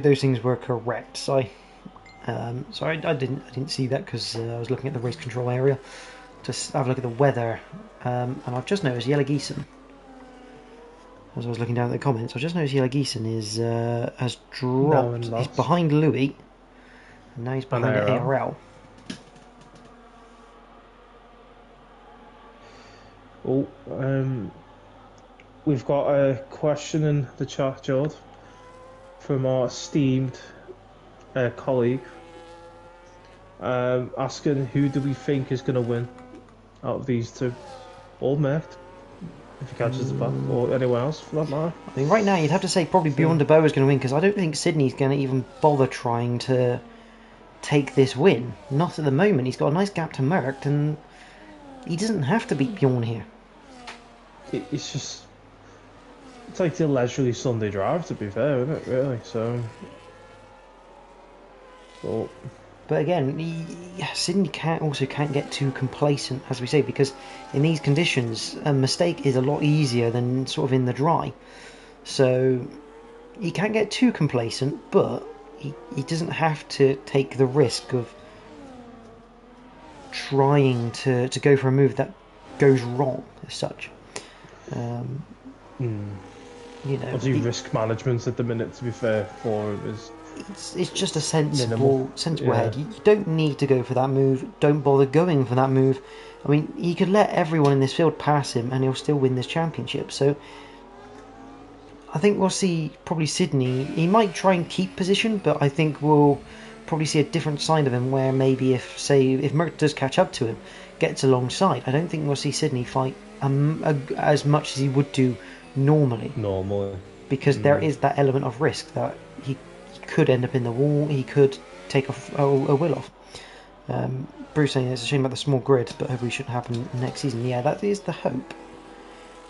Those things were correct. Sorry, I didn't see that because I was looking at the race control area. Just have a look at the weather, and I've just noticed Jelle Giesen. As I was looking down at the comments, I've just noticed Jelle Giesen has dropped. He's behind Louis, and now he's behind ARL. Oh, we've got a question in the chat, Jord, from our esteemed colleague, asking who do we think is going to win out of these two, or Merck, if he catches the back, or anyone else for that matter. I mean, right now you'd have to say probably Bjorn de Boer is going to win, because I don't think Sydney's going to even bother trying to take this win. Not at the moment. He's got a nice gap to Merck, and he doesn't have to beat Bjorn here. It's like the leisurely Sunday drive, to be fair, isn't it, really? So. But again, Sydney can't get too complacent, as we say, because in these conditions, a mistake is a lot easier than sort of in the dry. So he can't get too complacent, but he doesn't have to take the risk of trying to go for a move that goes wrong as such. Obviously, risk management at the minute, to be fair, for him is. It's just a sensible head. You don't need to go for that move. Don't bother going for that move. I mean, he could let everyone in this field pass him, and he'll still win this championship. So I think we'll see probably Sydney. He might try and keep position, but I think we'll probably see a different side of him where maybe if Merck does catch up to him, gets alongside, I don't think we'll see Sydney fight as much as he would do normally. Because there is that element of risk that he could end up in the wall, he could take a will off. Bruce saying it's a shame about the small grid, but hopefully it shouldn't happen next season. Yeah, that is the hope.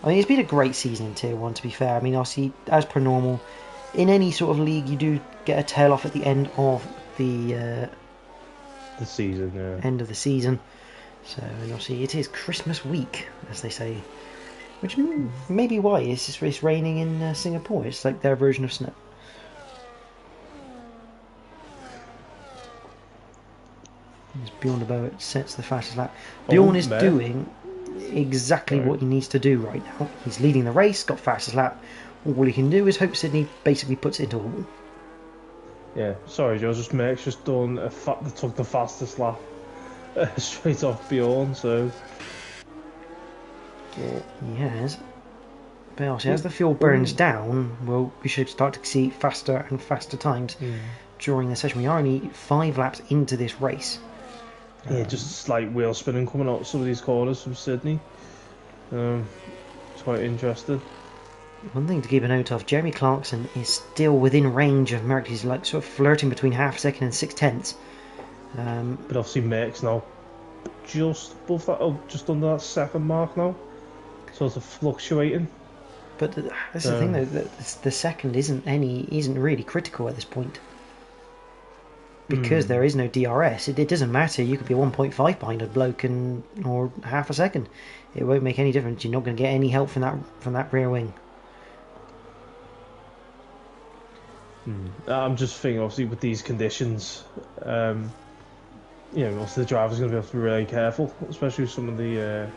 I mean, it's been a great season in Tier 1, to be fair. I mean, obviously, as per normal, in any sort of league, you do get a tail off at the end of the season, yeah. End of the season. So, and obviously, it is Christmas week, as they say. Which may be why it's raining in Singapore. It's like their version of snow. As Bjorn about sets the fastest lap. Bjorn is doing exactly what he needs to do right now. He's leading the race, got fastest lap. All he can do is hope Sydney basically puts it into a wall. Yeah, sorry Joe, just Merck's just done took the fastest lap straight off Bjorn, so... He has. But also, as the fuel burns down, well, we should start to see faster and faster times during the session. We are only 5 laps into this race. Yeah, just slight wheel spinning coming out some of these corners from Sydney. It's quite interesting. One thing to keep a note of, Jeremy Clarkson is still within range of Merck. He's like sort of flirting between half a second and 6/10. But obviously Merck's now just above that, just under that second mark now. Sort of fluctuating. But that's the thing though, the second isn't really critical at this point. Because there is no DRS, it doesn't matter. You could be 1.5 behind a bloke or half a second. It won't make any difference. You're not going to get any help from that rear wing. I'm just thinking, obviously, with these conditions, obviously the driver's going to have to be really careful, especially with some of the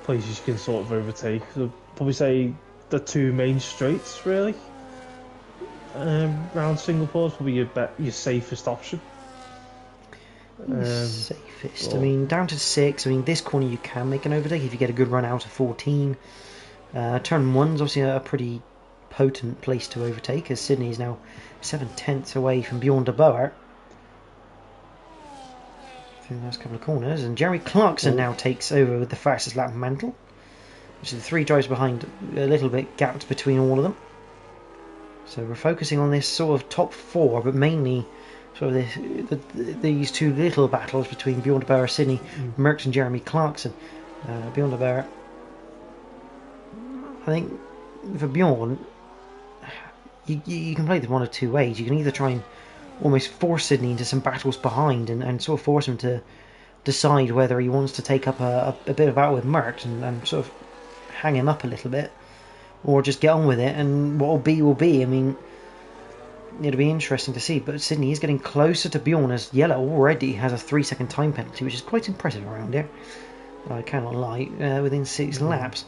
places you can sort of overtake. So probably say the 2 main straights, really. Round Singapore is probably your safest option. Safest. I mean, down to 6. I mean, this corner you can make an overtake if you get a good run out of 14. Turn 1's obviously a pretty potent place to overtake, as Sydney is now 7/10 away from Bjorn de Boer through the last couple of corners, and Jeremy Clarkson now takes over with the fastest lap mantle, which is the 3 drives behind, a little bit gapped between all of them. So we're focusing on this sort of top 4, but mainly sort of these 2 little battles between Bjorn de Boer, Sydney, Merckx and Jeremy Clarkson. Bjorn de Boer, I think for Bjorn, you can play this one of 2 ways. You can either try and almost force Sydney into some battles behind and sort of force him to decide whether he wants to take up a bit of battle with Merckx and sort of hang him up a little bit, or just get on with it, and what will be will be. I mean, it'll be interesting to see, but Sydney is getting closer to Bjorn, as Yellow already has a 3-second time penalty, which is quite impressive around here, I cannot lie, within 6 laps.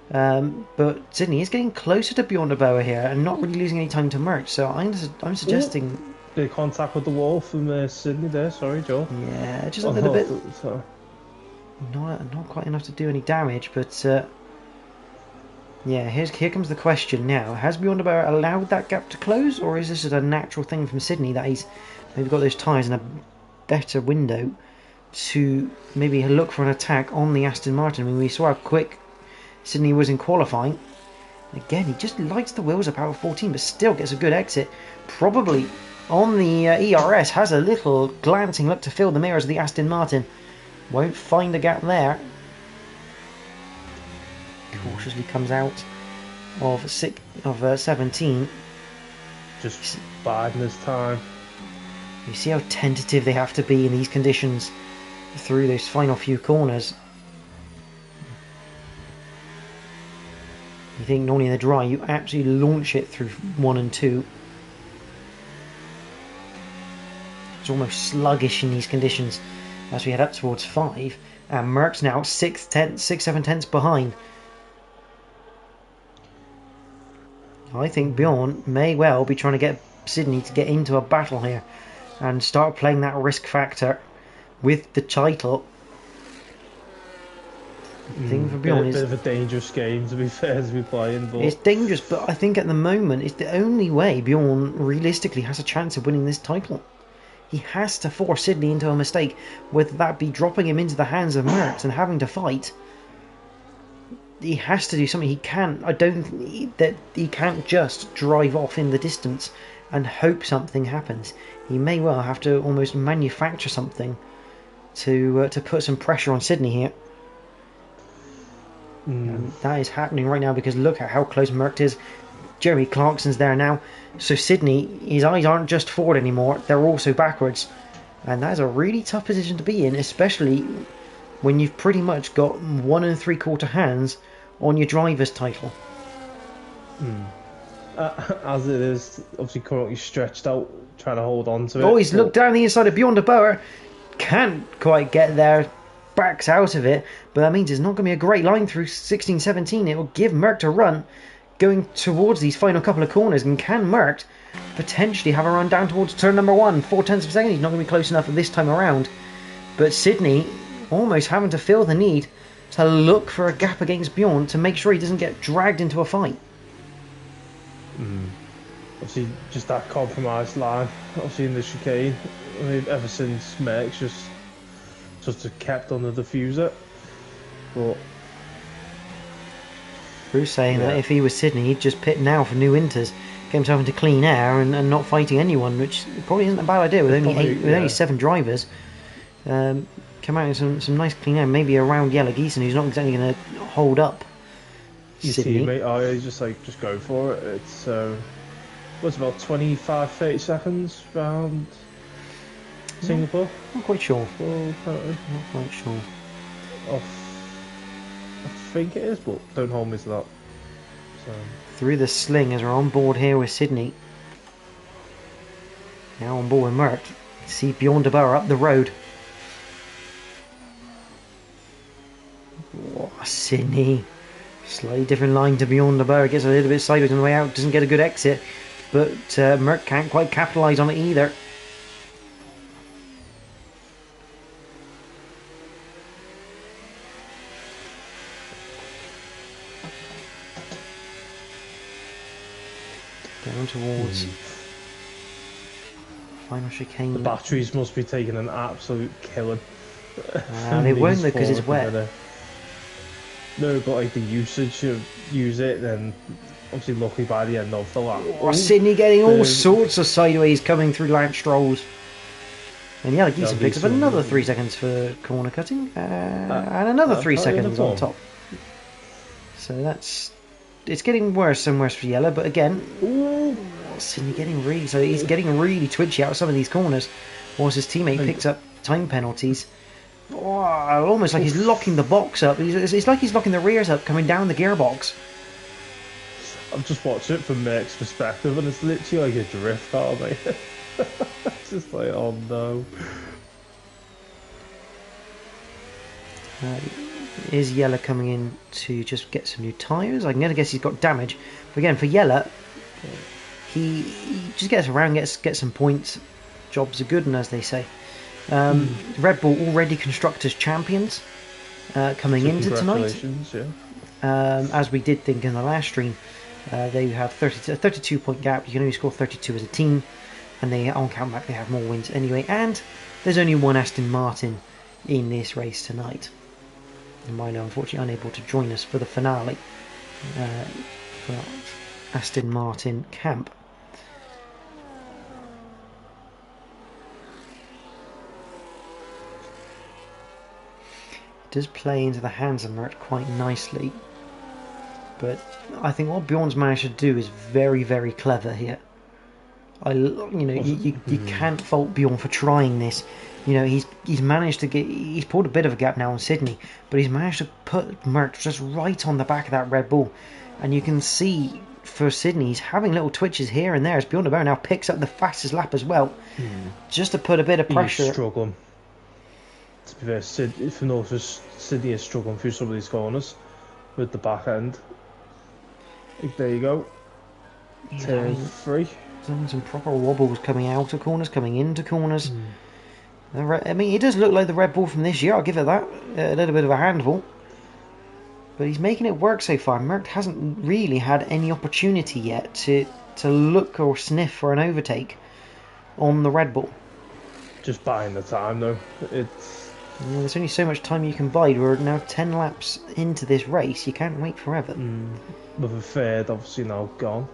But Sydney is getting closer to Bjorn de Boer here and not really losing any time to Merckx, so I'm suggesting... Bit of contact with the wall from Sydney there, sorry Joe. Yeah, just a little bit... Not quite enough to do any damage, but... Yeah, here comes the question now. Has Bjorn de Boer allowed that gap to close, or is this just a natural thing from Sydney that he's maybe got those tyres in a better window to maybe look for an attack on the Aston Martin? I mean, we saw how quick Sydney was in qualifying. Again, he just lights the wheels up out of 14, but still gets a good exit. Probably on the ERS, has a little glancing look to fill the mirrors of the Aston Martin. Won't find a gap there. Cautiously comes out of 17. Just biding his time. You see how tentative they have to be in these conditions through those final few corners. You think normally in the dry you absolutely launch it through 1 and 2. It's almost sluggish in these conditions as we head up towards 5, and Merckx now 6-7 behind. I think Bjorn may well be trying to get Sydney to get into a battle here and start playing that risk factor with the title. The thing for Bjorn bit is of a dangerous game, to be fair, to be playing, but it's dangerous, but I think at the moment it's the only way Bjorn realistically has a chance of winning this title. He has to force Sydney into a mistake, whether that be dropping him into the hands of Merckx and having to fight. He has to do something. He can't. I don't that he can't just drive off in the distance and hope something happens. He may well have to almost manufacture something to put some pressure on Sydney here. That is happening right now because look at how close Merckx is. Jeremy Clarkson's there now. So Sydney, his eyes aren't just forward anymore, they're also backwards. And that is a really tough position to be in, especially when you've pretty much got 1 3/4 hands on your driver's title. As it is, obviously currently stretched out, trying to hold on to it. Oh, he's looked down the inside of Beyond the Bower. Can't quite get there. Backs out of it. But that means it's not going to be a great line through 16-17. It will give Merckx a run going towards these final couple of corners. And can Merckx potentially have a run down towards turn number 1? 0.4 of a second. He's not going to be close enough this time around. But Sydney almost having to feel the need to look for a gap against Bjorn to make sure he doesn't get dragged into a fight. Obviously, just that compromised line, obviously in the chicane. I mean, ever since Merckx just kept on the diffuser. But Bruce saying that if he was Sydney, he'd just pit now for new winters, get himself into clean air and not fighting anyone, which probably isn't a bad idea with only 7 drivers. Come out in some nice clean air, maybe around Yellow Geese, and who's not exactly going to hold up his Sydney. teammate, he's just go for it. It's what's about 25-30 seconds round Singapore. Not quite sure. Well, apparently. Not quite sure. I think it is, but don't hold me to that. So. Through the sling as we're on board here with Sydney. Now on board with Merckx. See Beyond the Bower up the road. Oh, Sydney. Slightly different line to Beyond the Bower. Gets a little bit sideways on the way out. Doesn't get a good exit. But Merckx can't quite capitalise on it either. Down towards final chicane. The batteries must be taking an absolute killing. They won't though because it's wet. No, but like the usage of use it, then obviously luckily by the end of the lap. Oh, Sydney getting all sorts of sideways coming through Lance Strolls. And Yellow Geese picks up another 3 seconds for corner cutting and another 3 seconds on top. So it's getting worse and worse for Yellow, but again, Sydney getting really, so he's getting really twitchy out of some of these corners, whilst his teammate picks up time penalties. Almost like he's locking the box up. It's like he's locking the rears up coming down the gearbox. I've just watched it from Merck's perspective, and it's literally like a drift car, mate. It's just like, oh no. Is Yellow coming in to just get some new tyres? I can guess he's got damage. But again, for Yellow, he just gets around, gets some points. Jobs are good, and as they say. Red Bull already constructors champions coming into tonight. Yeah. As we did think in the last stream, they have 32 point gap. You can only score 32 as a team, and they on countback they have more wins anyway. And there's only one Aston Martin in this race tonight. And Rhino unfortunately unable to join us for the finale for Aston Martin camp. It does play into the hands of Merckx quite nicely, but I think what Bjorn's managed to do is very, very clever here. You can't fault Bjorn for trying this. He's managed to he's pulled a bit of a gap now on Sydney, but he's managed to put Merckx just right on the back of that Red Bull, and you can see for Sydney he's having little twitches here and there as Bjorn de Boer now picks up the fastest lap as well, just to put a bit of pressure. He's struggling. To be fair, Sydney is struggling through some of these corners with the back end. There you go. Turn 3. Some proper wobbles coming out of corners, coming into corners. I mean, it does look like the Red Bull from this year. I'll give it that. A little bit of a handful. But he's making it work so far. Merckx hasn't really had any opportunity yet to look or sniff for an overtake on the Red Bull. Just buying the time though. There's only so much time you can buy. We're now 10 laps into this race. You can't wait forever. With a third obviously now gone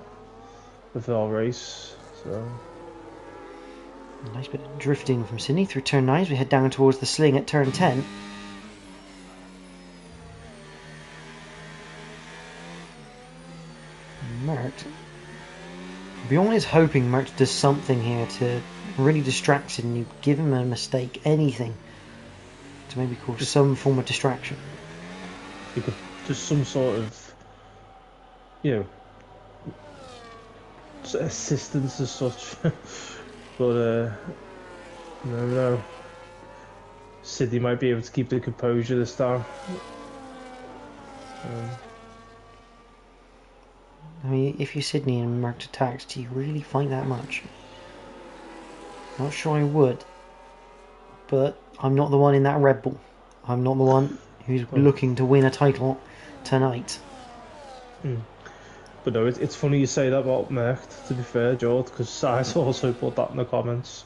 with our race. So a nice bit of drifting from Sydney through turn 9 as we head down towards the sling at turn 10. Merckx. Bjorn is hoping Merckx does something here to really distract Sydney, give him a mistake, anything to maybe cause some form of distraction. You could just some sort of, assistance as such. But no. Sydney might be able to keep the composure this time. I mean, if you're Sydney and Merckx attacks, do you really fight that much? Not sure I would. But I'm not the one in that Red Bull. I'm not the one who's looking to win a title tonight. But no, it's funny you say that about Merckx, to be fair, George, because Size also put that in the comments.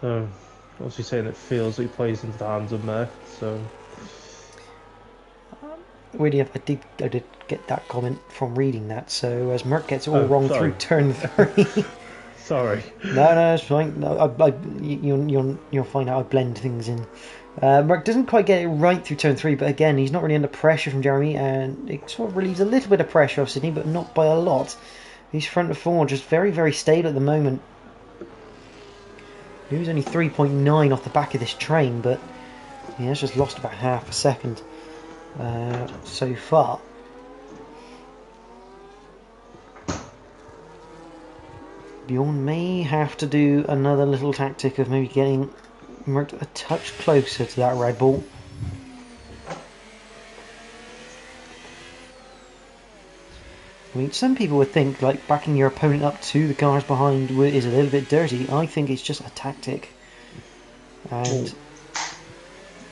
Obviously saying it feels like he plays into the hands of Merckx, so... Really, I did get that comment from reading that, so as Merckx gets it all wrong through turn 3... Sorry. No, it's fine. No, you'll find out I blend things in. Merckx doesn't quite get it right through turn 3, but again, he's not really under pressure from Jeremy, and it sort of relieves a little bit of pressure off Sydney, but not by a lot. He's front of 4, just very, very stable at the moment. He was only 3.9 off the back of this train, but he has just lost about half a second so far. Bjorn may have to do another little tactic of maybe getting Merckx a touch closer to that Red Bull. I mean, some people would think like backing your opponent up to the cars behind is a little bit dirty. I think it's just a tactic, and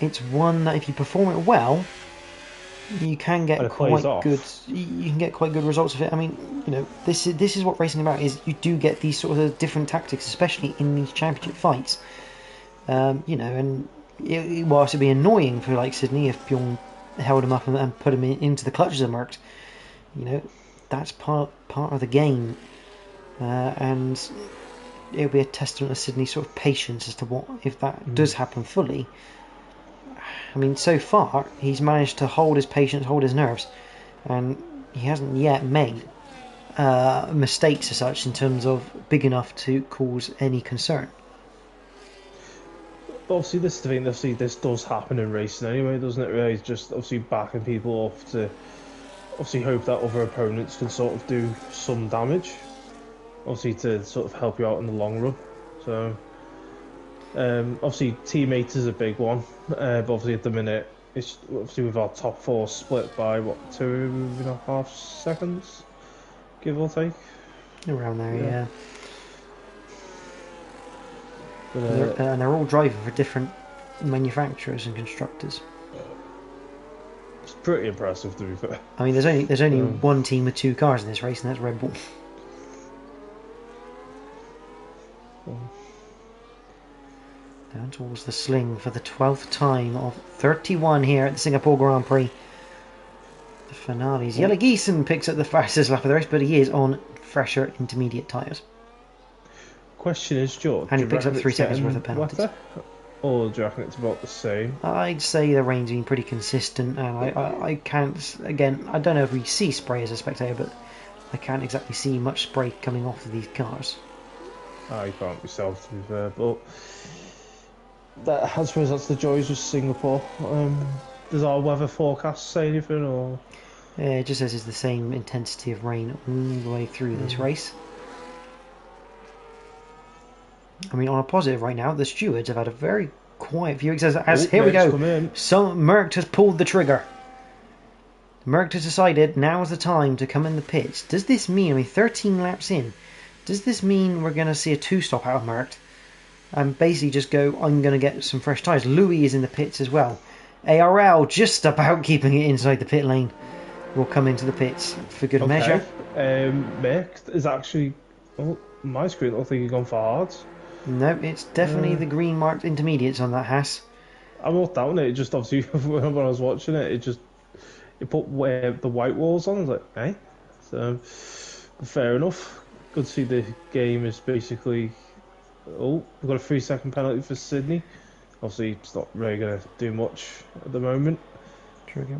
it's one that if you perform it well, you can get quite good. You can get quite good results of it. I mean, this is what racing about. Is you do get these sort of different tactics, especially in these championship fights. And whilst it'd be annoying for like Sydney if Bjorn held him up and put him into the clutches of Merckx, that's part of the game, and it'll be a testament of Sydney's sort of patience as to what if that does happen fully. I mean, so far he's managed to hold his patience, hold his nerves, and he hasn't yet made mistakes as such in terms of big enough to cause any concern. But obviously, this is the thing. Obviously, this does happen in racing anyway, doesn't it? Really, just obviously backing people off to obviously hope that other opponents can sort of do some damage, obviously to sort of help you out in the long run. So. Obviously teammates is a big one, but obviously at the minute it's obviously with our top 4 split by 2.5 seconds, give or take. Around there, yeah. But, and they're all driving for different manufacturers and constructors. It's pretty impressive, to be fair. I mean, there's only one team with 2 cars in this race, and that's Red Bull. Down towards the sling for the 12th time of 31 here at the Singapore Grand Prix. The finales. Yellow Geeson picks up the fastest lap of the race, but he is on fresher intermediate tyres. Question is, George, and he picks up 3 seconds worth of penalties. Wetter? Or do you reckon it's about the same? I'd say the rain's been pretty consistent, and I can't, again, I don't know if we see spray as a spectator, but I can't exactly see much spray coming off of these cars. You can't yourself, to be fair, but I suppose that's the joys of Singapore. Does our weather forecast say anything, or? Yeah, it just says it's the same intensity of rain all the way through this race. I mean, on a positive right now, the stewards have had a very quiet view. It says, here we go. Merckx has pulled the trigger. Merckx has decided now is the time to come in the pits. Does this mean, 13 laps in, does this mean we're going to see a 2-stop out of Merckx? And basically just go, I'm going to get some fresh tyres. Louis is in the pits as well. ARL just about keeping it inside the pit lane. Will come into the pits for good measure. Mick is actually... Oh, my screen looks like he's gone for hards. No, it's definitely the green marked intermediates on that Haas. I wrote down it just obviously when I was watching it, it put the white walls on. I was like, eh? So, fair enough. Good to see the game is basically... Oh, we've got a 3-second penalty for Sydney. Obviously, it's not really going to do much at the moment.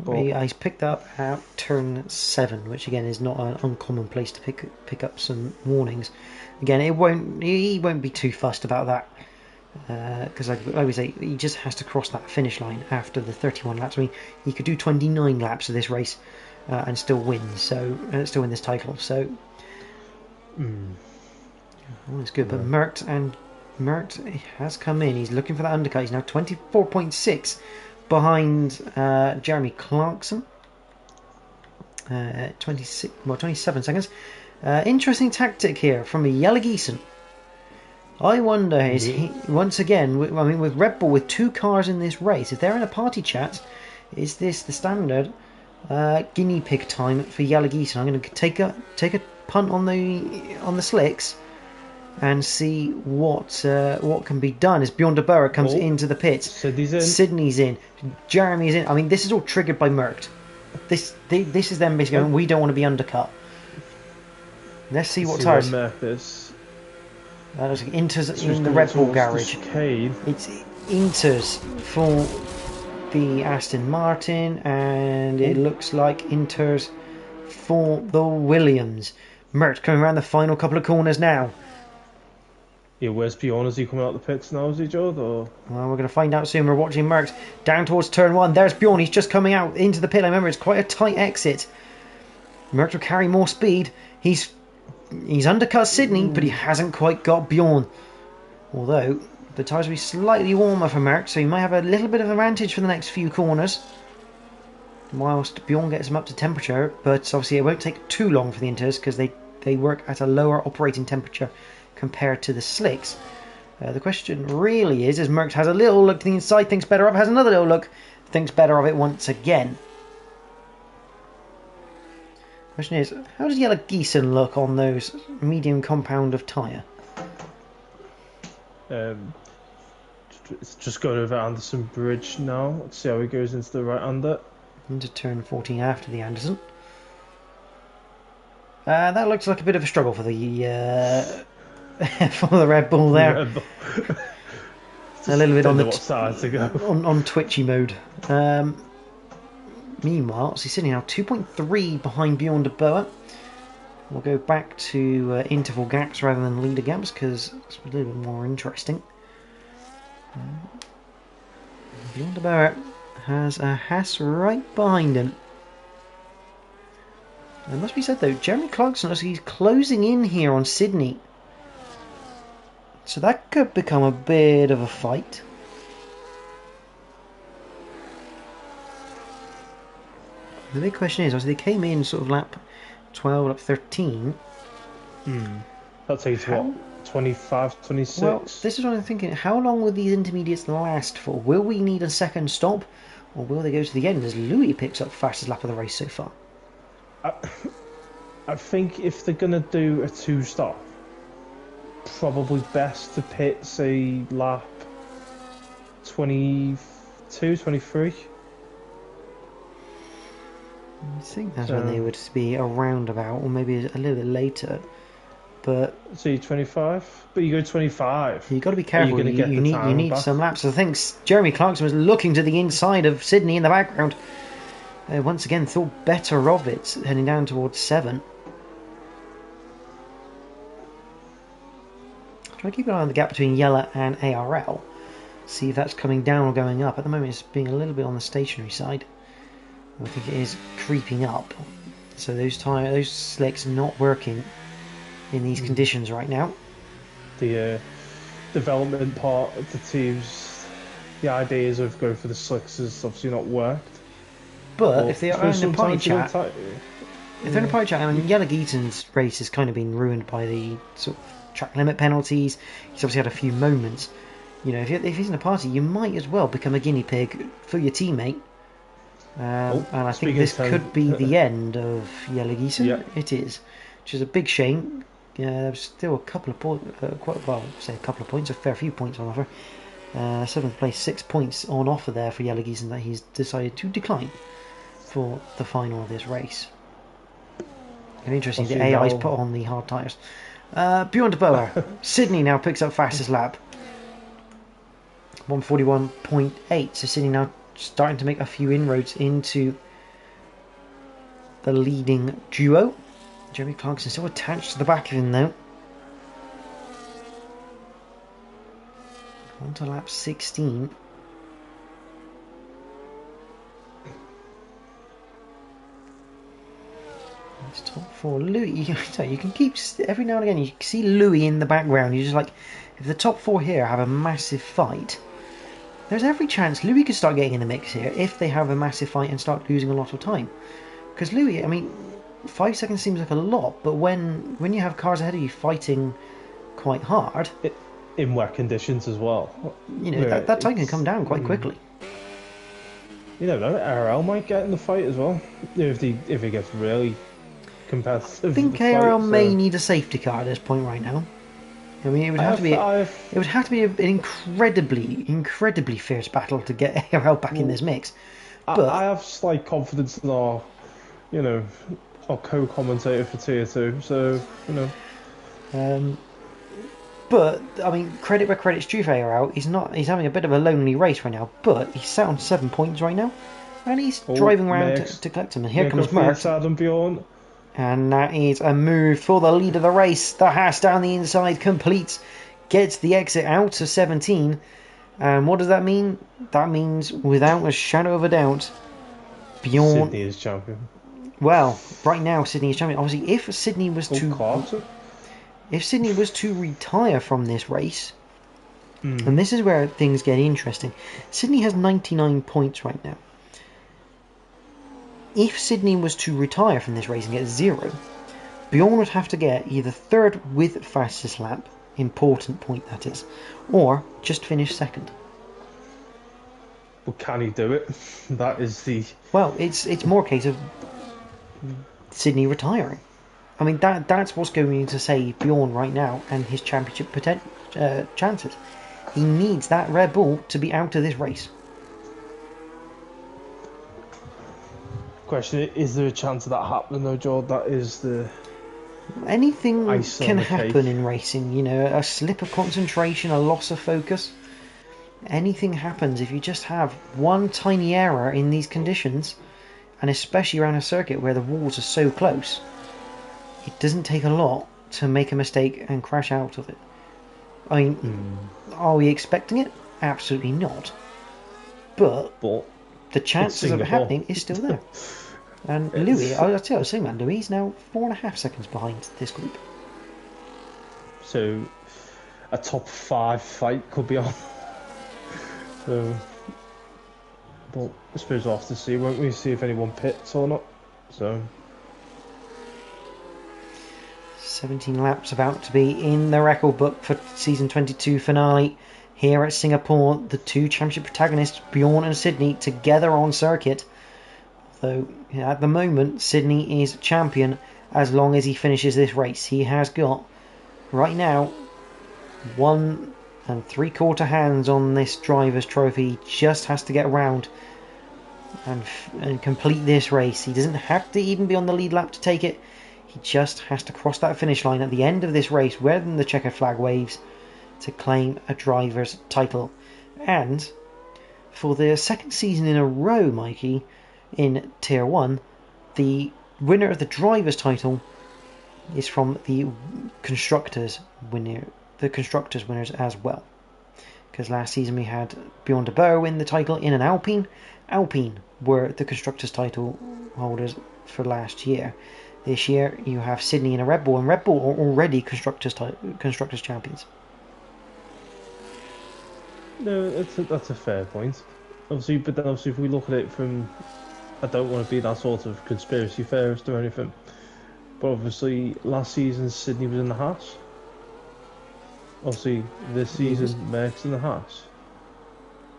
He's picked up at turn 7, which again is not an uncommon place to pick up some warnings. Again, he won't be too fussed about that because like I always say, he just has to cross that finish line after the 31 laps. I mean, he could do 29 laps of this race and still win. So still win this title. So all is good. But Mert has come in. He's looking for that undercut. He's now 24.6. behind Jeremy Clarkson. 27 seconds. Interesting tactic here from a Yellow I wonder, is he, once again, I mean, with Red Bull, with 2 cars in this race, if they're in a party chat, is this the standard guinea pig time for Yellow I'm going to take a punt on the slicks and see what can be done as Bjorn de Boer comes into the pits. Sydney's in. Jeremy's in. I mean, this is all triggered by Merckx. This is them basically going, we don't want to be undercut. Let's see what tires. That looks like Inter's in the Red Bull garage. It's Inter's for the Aston Martin, and it looks like Inter's for the Williams. Merckx coming around the final couple of corners now. Yeah, where's Bjorn? Is he coming out the pits now, is he, Joe? Or? Well, we're going to find out soon. We're watching Merckx down towards turn 1. There's Bjorn. He's just coming out into the pit. I remember it's quite a tight exit. Merckx will carry more speed. He's undercut Sydney, but he hasn't quite got Bjorn. Although, the tyres will be slightly warmer for Merckx, so he might have a little bit of advantage for the next few corners. Whilst Bjorn gets him up to temperature, but obviously it won't take too long for the Inters because they work at a lower operating temperature compared to the slicks. The question really is Merckx has a little look to the inside, thinks better of it, has another little look, thinks better of it once again. Question is, how does Yellow look on those medium compound of tyre? It's just going over Anderson Bridge now. Let's see how he goes into the right-hander. Into turn 14 after the Anderson. That looks like a bit of a struggle for the for the Red Bull there. A little bit on the on twitchy mode. Meanwhile, so he's sitting now 2.3 behind Bjorn de Boer. We'll go back to interval gaps rather than leader gaps because it's a little bit more interesting. Bjorn de Boer has a Haas right behind him. It must be said though, Jeremy Clarkson, he's closing in here on Sydney. So that could become a bit of a fight. The big question is, obviously they came in sort of lap 12, lap 13. That takes what? 25, 26? Well, this is what I'm thinking. How long will these intermediates last for? Will we need a second stop? Or will they go to the end as Louis picks up fastest lap of the race so far? I think if they're going to do a 2-stop, probably best to pit, say, lap 22, 23. I think that's when they would be around about, or maybe a little bit later. But see 25, but you go 25. You got to be careful. You need some laps. I think Jeremy Clarkson was looking to the inside of Sydney in the background. Once again, thought better of it, heading down towards 7. Try to keep an eye on the gap between Yella and ARL. See if that's coming down or going up. At the moment, it's being a little bit on the stationary side. I think it is creeping up. So those slicks not working in these conditions right now. The development part of the teams, the ideas of going for the slicks has obviously not worked. But if they are in a party chat, I mean, Yellow Geaton's race has kind of been ruined by the sort of track limit penalties. He's obviously had a few moments. You know, if he's in a party, you might as well become a guinea pig for your teammate. And I think this could be the end of Yelagisen. Yeah. It is, which is a big shame. Still a couple of points, say a couple of points, a fair few points on offer. 7th place, 6 points on offer there for Yelagisen that he's decided to decline for the final of this race. And interesting, the AI's put on the hard tyres. Bjorn de Boer, Sydney now picks up fastest lap. 141.8, so Sydney now starting to make a few inroads into the leading duo. Jeremy Clarkson still attached to the back of him though. On to lap 16. It's top 4. Louis, you can keep, every now and again you see Louis in the background. You're just like, if the top 4 here have a massive fight, there's every chance Louis could start getting in the mix here if they have a massive fight and start losing a lot of time. Because Louis, I mean, 5 seconds seems like a lot, but when you have cars ahead of you fighting quite hard, in wet conditions as well, you know, that time can come down quite quickly. You never know, ARL might get in the fight as well if he gets really competitive. I think ARL may need a safety car at this point right now. I mean, it would have to be an incredibly fierce battle to get ARL back in this mix. But I have slight confidence in our co-commentator for Tier 2, so But I mean, credit where credit's due for ARL. He's having a bit of a lonely race right now, but he's sat on 7 points right now, and he's driving around to collect them. And here comes Merck. And that is a move for the lead of the race. The Haas down the inside completes, gets the exit out of 17. And what does that mean? That means, without a shadow of a doubt, Bjorn... Sydney is champion. Well, right now Sydney is champion. Obviously, if Sydney was to retire from this race, and this is where things get interesting. Sydney has 99 points right now. If Sydney was to retire from this race and get 0, Bjorn would have to get either 3rd with fastest lap, important point that is, or just finish 2nd. Well, can he do it? That is the... Well, it's more a case of Sydney retiring. I mean, that's what's going to save Bjorn right now and his championship chances. He needs that Red Bull to be out of this race. Question, is there a chance of that happening though, George? That is the... Anything can happen in racing, you know, a slip of concentration, a loss of focus. Anything happens if you just have one tiny error in these conditions, and especially around a circuit where the walls are so close. It doesn't take a lot to make a mistake and crash out of it. I mean, are we expecting it? Absolutely not. But the chances of it happening is still there. And Louis, I was saying that, Louis is now 4.5 seconds behind this group. So, a top 5 fight could be on. So, but I suppose we'll have to see, won't we? See if anyone pits or not. So, 17 laps about to be in the record book for season 22 finale here at Singapore. The two championship protagonists, Bjorn and Sydney, together on circuit. Though at the moment Sydney is champion as long as he finishes this race. He has got right now 1 3/4 hands on this driver's trophy. He just has to get around and complete this race. He doesn't have to even be on the lead lap to take it. He just has to cross that finish line at the end of this race where the checkered flag waves to claim a driver's title. And for the 2nd season in a row, Mikey, in Tier 1, the winner of the driver's title is from the constructors winners as well. Because last season we had Bjorn de Boer win the title in an Alpine. Alpine were the constructors title holders for last year. This year you have Sydney in a Red Bull, and Red Bull are already constructors champions. No, that's a fair point. Obviously, but then obviously if we look at it from, I don't want to be that sort of conspiracy theorist or anything, but obviously last season Sydney was in the Haas. obviously this season Merck's in the Haas.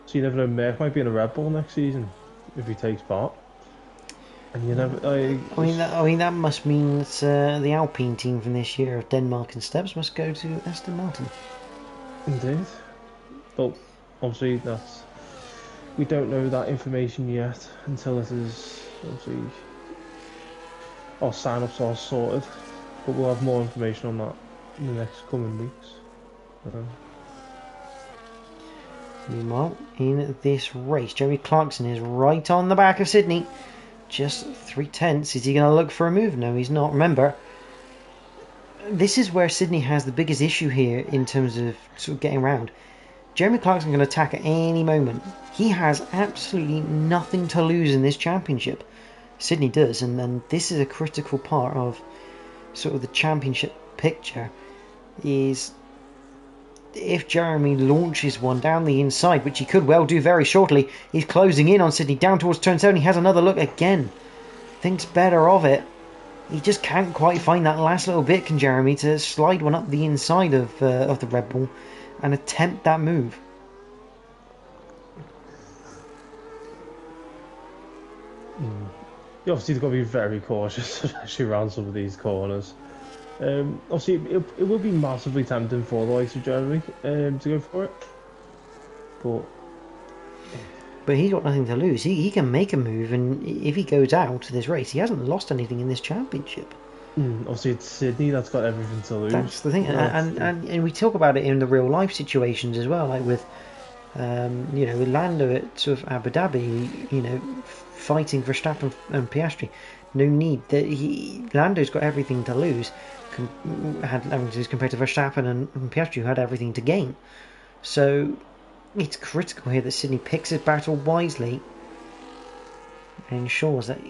So you never know, Merck might be in a Red Bull next season if he takes part. And you never. I mean that must mean that the Alpine team from this year of Denmark and Steps must go to Aston Martin. Indeed. But obviously we don't know that information yet until it is obviously our sign-ups are sorted. But we'll have more information on that in the next coming weeks. Meanwhile, in this race, Jeremy Clarkson is right on the back of Sydney. Just 3/10. Is he going to look for a move? No, he's not. Remember, this is where Sydney has the biggest issue here in terms of sort of getting around. Jeremy Clarkson can attack at any moment. He has absolutely nothing to lose in this championship. Sydney does, and this is a critical part of sort of the championship picture. Is if Jeremy launches one down the inside, which he could well do very shortly, he's closing in on Sydney down towards turn 7. He has another look again. Thinks better of it. He just can't quite find that last little bit, can Jeremy, to slide one up the inside of the Red Bull and attempt that move. You obviously got to be very cautious, especially around some of these corners. Obviously, it will be massively tempting for the likes of Jeremy to go for it. But he's got nothing to lose. He can make a move, and if he goes out of this race, he hasn't lost anything in this championship. Obviously, it's Sydney that's got everything to lose. That's the thing, and we talk about it in the real life situations as well, like with with Lando at sort of Abu Dhabi, fighting for Verstappen and Piastri. No need that Lando's got everything to lose, having to lose compared to Verstappen and Piastri, who had everything to gain. So it's critical here that Sydney picks his battle wisely and ensures that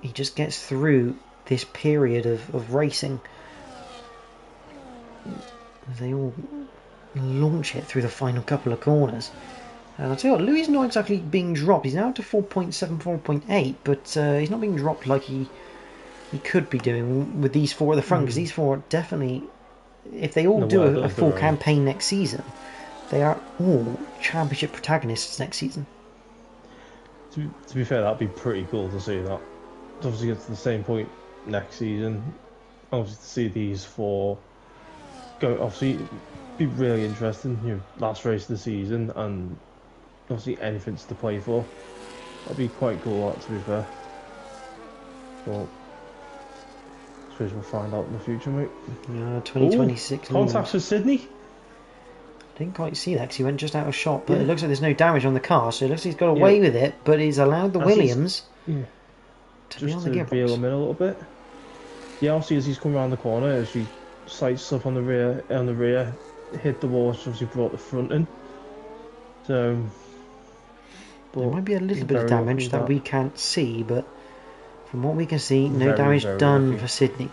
he just gets through this period of racing. They all launch it through the final couple of corners. And I'll tell you what, Louis is not exactly being dropped. He's now up to 4.7, 4.8, but he's not being dropped like he could be doing with these four at the front, because these four definitely, if they all do a full campaign next season, they are all championship protagonists next season. To be fair, that'd be pretty cool to see that. To obviously get to the same point next season, obviously to see these four go, obviously be really interesting. Last race of the season, and obviously anything to play for. That'd be quite cool, to be fair. But I suppose we'll find out in the future, mate. 2026. Contacts with Sydney. Didn't quite see that because he went just out of shot, but it looks like there's no damage on the car, so it looks like he's got away with it, but he's allowed the Williams to be on the gearbox. Just to reel him in a little bit. Yeah, obviously as he's come around the corner, as he sights up on the rear, hit the wall, which obviously brought the front in. So there might be a little bit of damage that we can't see, but from what we can see, no damage done for Sydney.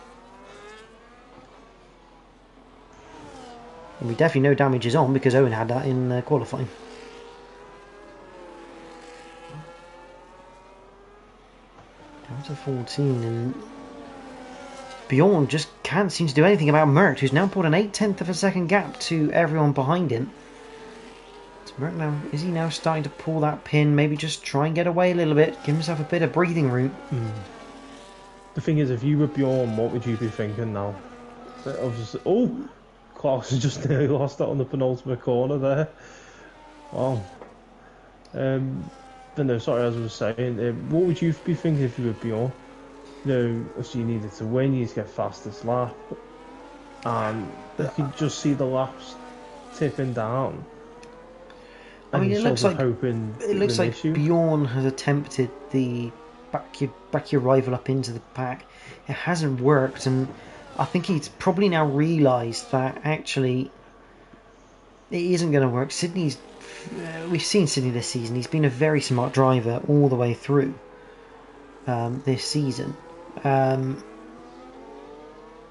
And we definitely know damage is on because Owen had that in qualifying. Down to 14, and Bjorn just can't seem to do anything about Mert, who's now pulled an 0.8 of a second gap to everyone behind him. Is he now starting to pull that pin? Maybe just try and get away a little bit, give himself a bit of breathing room. The thing is, if you were Bjorn, what would you be thinking now? Clarkson just nearly lost that on the penultimate corner there. Wow. But no, sorry, as I was saying, what would you be thinking if you were Bjorn? Obviously you needed to win, you need to get fastest lap, and you can just see the laps tipping down. I mean, it looks like Bjorn has attempted the back your rival up into the pack. It hasn't worked, and I think he's probably now realised that actually it isn't going to work. We've seen Sydney this season. He's been a very smart driver all the way through this season.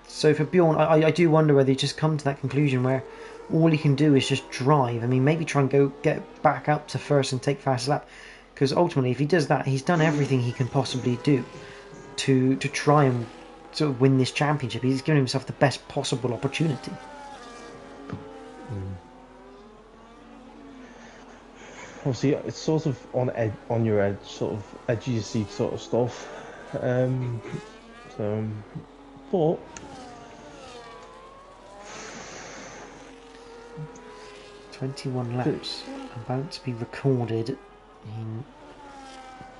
So for Bjorn, I do wonder whether he's just come to that conclusion where all he can do is just drive. I mean, maybe try and go get back up to first and take fast lap, because ultimately if he does that, he's done everything he can possibly do to try and sort of win this championship. He's given himself the best possible opportunity. Obviously, it's sort of on your edge, sort of edge of your seat sort of stuff. So, but 21 laps about to be recorded in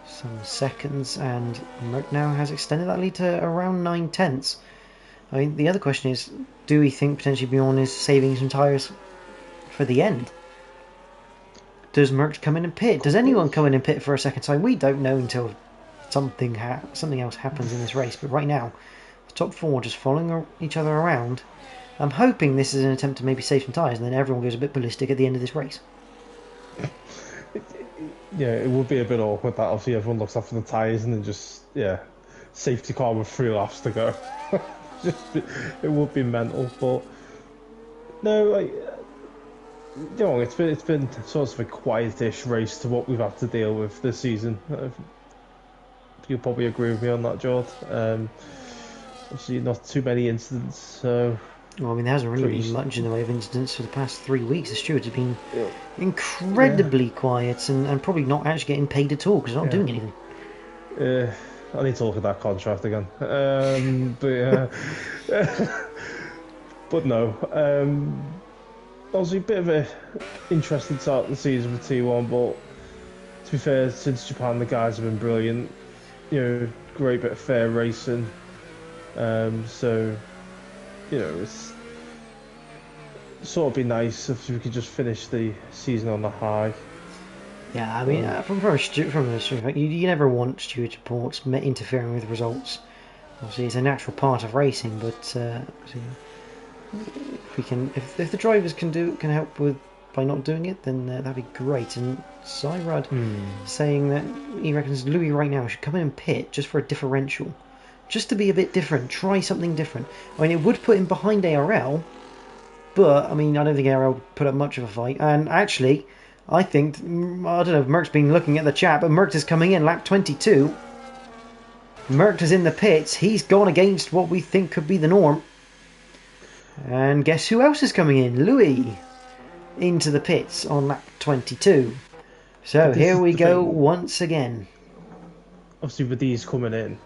some seconds, and Merck now has extended that lead to around 9/10. I mean, the other question is, do we think potentially Bjorn is saving some tyres for the end? Does Merck come in and pit? Does anyone come in and pit for a second time? We don't know until something else happens in this race. But right now, the top four just following each other around. I'm hoping this is an attempt to maybe save some tyres, and then everyone goes a bit ballistic at the end of this race. Yeah, it would be a bit awkward that obviously everyone looks after the tyres and then just, safety car with 3 laps to go. It would be mental, but no, like, it's been sort of a quietish race to what we've had to deal with this season. You'll probably agree with me on that, Jordan. Obviously, not too many incidents, so. Well, I mean, there hasn't really been much in the way of incidents for the past 3 weeks. The stewards have been incredibly quiet and probably not actually getting paid at all because they're not doing anything. I need to look at that contract again. But but no. Obviously, a bit of a interesting start to the season for T1, but to be fair, since Japan, the guys have been brilliant. Great bit of fair racing. So, it's sort of be nice if we could just finish the season on the high. Yeah, I mean, from a steward, you never want steward reports interfering with results. Obviously, it's a natural part of racing, but if the drivers can help with by not doing it, then that'd be great. And Cyrud saying that he reckons Louis right now should come in and pit just for a differential, just to be a bit different, try something different. I mean, it would put him behind ARL, but I mean, I don't think ARL would put up much of a fight. And actually, I think, I don't know if Merck's been looking at the chat, but Merck is coming in lap 22. Merck is in the pits. He's gone against what we think could be the norm. And guess who else is coming in? Louis into the pits on lap 22. So here we go once again. Obviously, with these coming in,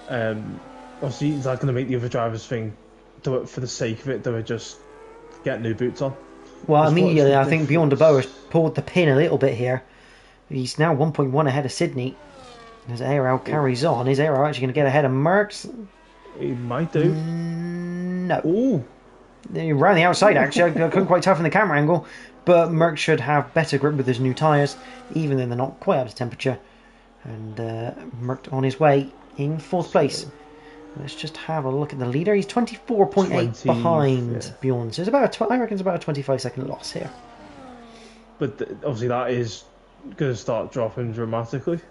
obviously, is that going to make the other drivers think, do it for the sake of it, do it just get new boots on? Well, immediately, I think Bjorn de Boer has pulled the pin a little bit here. He's now 1.1 ahead of Sydney. As ARL carries on, is ARL actually going to get ahead of Merckx? He might do. No. Ooh. Around the outside, actually. I couldn't quite tell from the camera angle. But Merckx should have better grip with his new tyres, even though they're not quite up to temperature. And Merckx on his way in 4th place. Let's just have a look at the leader. He's 24.8 behind Bjorn. So it's about I reckon it's about a 25-second loss here. But obviously that is going to start dropping dramatically,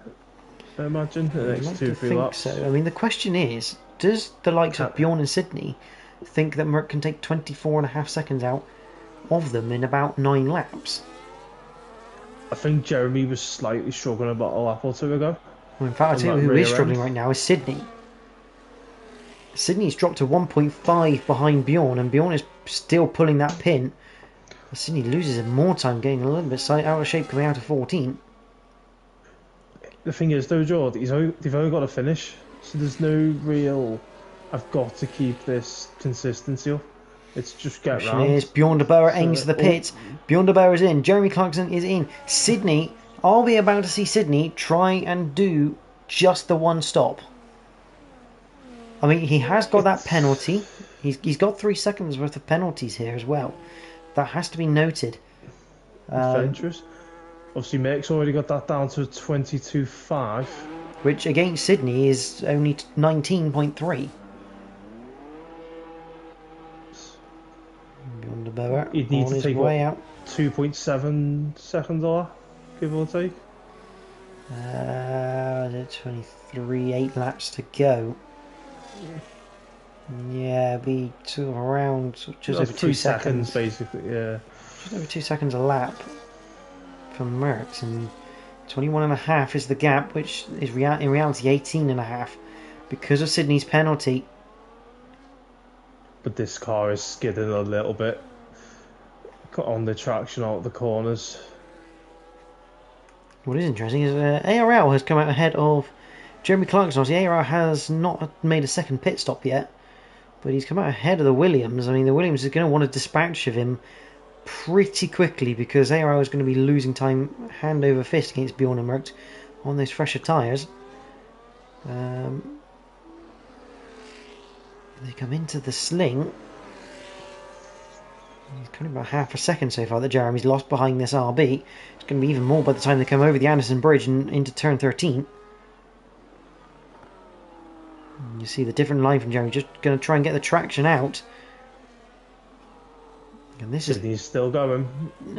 I imagine, in the next 2-3 laps. So. I mean, the question is, does the likes of Bjorn and Sydney think that Merck can take 24.5 seconds out of them in about 9 laps? I think Jeremy was slightly struggling about a lap or two ago. Well, in fact, I'll tell you who is struggling right now is Sydney. Sydney's dropped to 1.5 behind Bjorn, and Bjorn is still pulling that pin. Sydney loses more time, getting a little bit out of shape coming out of 14. The thing is, though, George, they've only got to finish, so there's no real, I've got to keep this consistency up. It's just get round. Bjorn de Boer aims to the pits. Bjorn de Boer is in. Jeremy Clarkson is in. Sydney, are we about to see Sydney try and do just the one stop? I mean, he has got that penalty. He's got 3 seconds worth of penalties here as well. That has to be noted. Adventurous. Obviously, Mick's already got that down to 22.5. Which against Sydney is only 19.3. Beyond the Boer. He'd need to take way out. 2.7 seconds off, give or take. 23, 8 laps to go. Yeah, be sort of around just over 2 seconds. Basically, yeah. Just over 2 seconds a lap from Merckx, and 21.5 is the gap, which is in reality 18.5 because of Sydney's penalty. But this car is skidding a little bit. got on the traction out the corners. What is interesting is ARL has come out ahead of Jeremy Clarkson. Obviously, ARL has not made a second pit stop yet, but he's come out ahead of the Williams. I mean, the Williams is going to want to dispatch of him pretty quickly because ARL is going to be losing time hand over fist against Bjorn and Merckx on those fresher tyres. They come into the sling. He's kind of about half a second so far that Jeremy's lost behind this RB. It's going to be even more by the time they come over the Anderson Bridge and into turn 13. You see the different line from Jeremy, just going to try and get the traction out. And this is He's still going.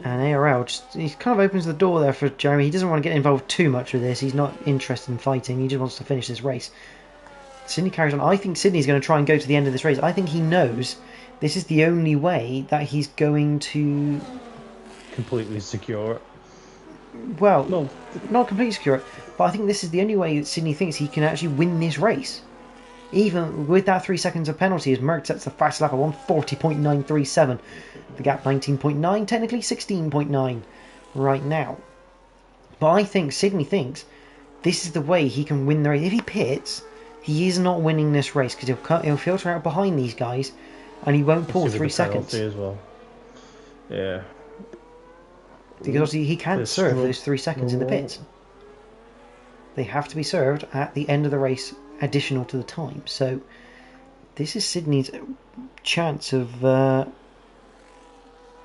And ARL he kind of opens the door there for Jeremy. He doesn't want to get involved too much with this. He's not interested in fighting. He just wants to finish this race. Sydney carries on. I think Sydney's going to try and go to the end of this race. I think he knows this is the only way that he's going to Completely secure it. Well, No. not completely secure it, but I think this is the only way that Sydney thinks he can actually win this race. Even with that 3 seconds of penalty, as Merckx sets the fastest lap at 1:40.937. The gap 19.9, technically 16.9 right now. But I think Sydney thinks this is the way he can win the race. If he pits, he is not winning this race because he'll filter out behind these guys and he won't pull 3 seconds. As well. Yeah. Because obviously he can't serve those 3 seconds in the pits. They have to be served at the end of the race, additional to the time. So this is Sydney's chance of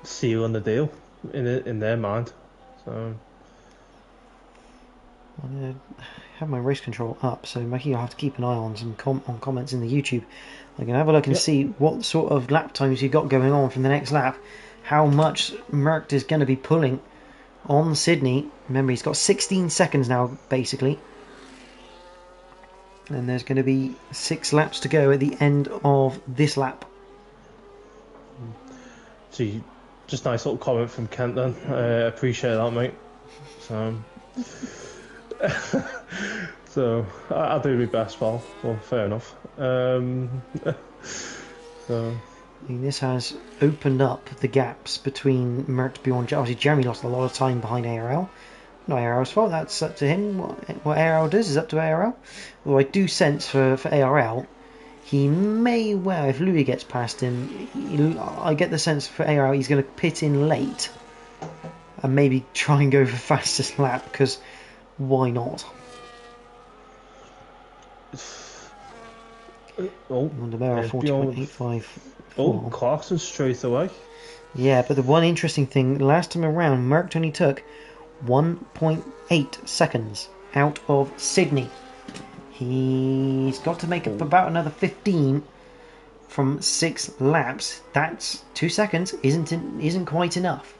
sealing the deal in their mind. So I'm going to have my race control up, so Mikey, you'll have to keep an eye on some comments in the YouTube. I can have a look and see what sort of lap times you've got going on from the next lap, how much Merckx is going to be pulling on Sydney. Remember, he's got 16 seconds now, basically. And there's going to be 6 laps to go at the end of this lap. See, just nice little comment from Kent then. Appreciate that, mate. So I'll do my best, pal. Well, fair enough. So I mean, this has opened up the gaps between Merckx, Bjorn. Obviously, Jeremy lost a lot of time behind ARL. Not ARL's fault. That's up to him. What ARL does is up to ARL. Although I do sense for ARL, he may well, if Louis gets past him, I get the sense for ARL he's going to pit in late and maybe try and go for fastest lap, because why not? Wonderberry 40.854. Oh, Clarkson straight away. Yeah, but the one interesting thing, last time around, Merckx only took 1.8 seconds out of Sydney. He's got to make up about another 15 from 6 laps. That's 2 seconds. Isn't quite enough.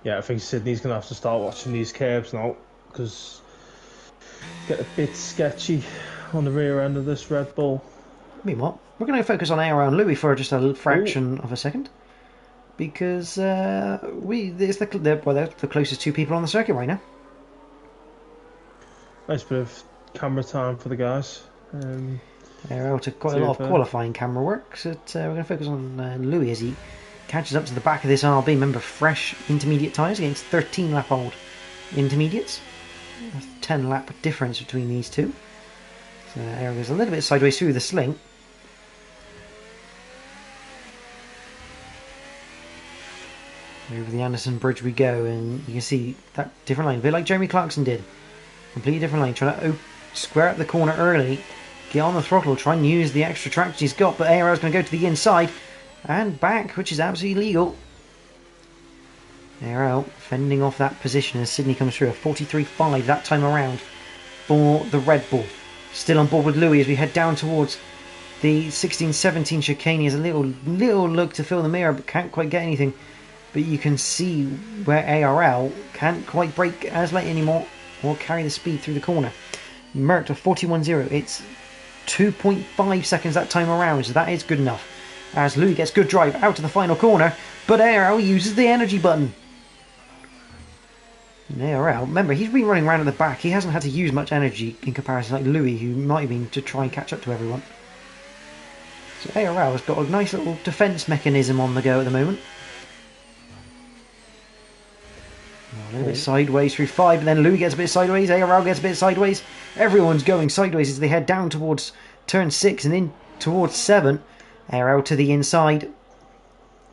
Yeah, I think Sydney's going to have to start watching these curves now, because get a bit sketchy on the rear end of this Red Bull. Meanwhile, we're going to focus on ARL and Louis for just a fraction of a second, because they're the closest 2 people on the circuit right now. Nice bit of camera time for the guys. ARL took quite a lot of qualifying camera work, so we're going to focus on Louis as he catches up to the back of this RB. Remember, fresh intermediate tyres against 13 lap old intermediates. A 10 lap difference between these two. So ARL goes a little bit sideways through the sling. Over the Anderson Bridge we go, and you can see that different line, a bit like Jeremy Clarkson did. Completely different lane, trying to square up the corner early, get on the throttle, try and use the extra traction he's got, but ARL's going to go to the inside and back, which is absolutely legal. ARL fending off that position as Sydney comes through, a 43.5 that time around for the Red Bull. Still on board with Louis as we head down towards the 16-17 chicane. He has a little look to fill the mirror, but can't quite get anything. But you can see where ARL can't quite brake as late anymore or carry the speed through the corner. Merckx a 41.0. It's 2.5 seconds that time around, so that is good enough. As Louis gets good drive out to the final corner, but ARL uses the energy button. And ARL, remember, he's been running around at the back. He hasn't had to use much energy in comparison like Louis, who might have been to try and catch up to everyone. So ARL has got a nice little defence mechanism on the go at the moment. A little bit sideways through 5, but then Louis gets a bit sideways, ARL gets a bit sideways. Everyone's going sideways as they head down towards turn 6 and in towards 7. ARL to the inside.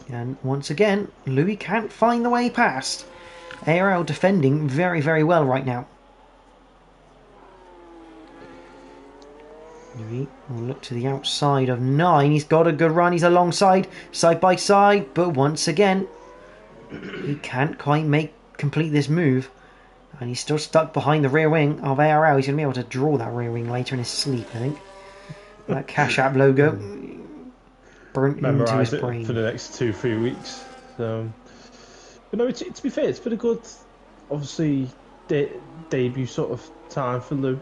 And once again, Louis can't find the way past. ARL defending very, very well right now. Louis will look to the outside of 9. He's got a good run. He's alongside, side by side. But once again, he can't quite complete this move. And he's still stuck behind the rear wing of ARL. He's going to be able to draw that rear wing later in his sleep, I think. That Cash App logo burnt into his brain. For the next 2-3 weeks. So, but no, to be fair, it's been a good, obviously, debut sort of time for Lou.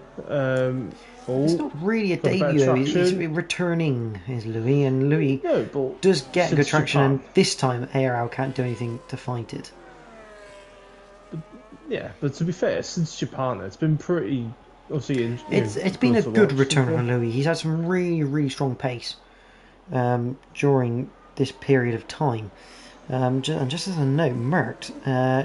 It's not really a debut. He's returning, is Louis, and Louis does get good traction, and this time ARL can't do anything to fight it. Yeah, but to be fair, since Japan, it's been pretty. Obviously, it's been a good return for Louis. He's had some really, really strong pace during this period of time. And just as a note, Merckx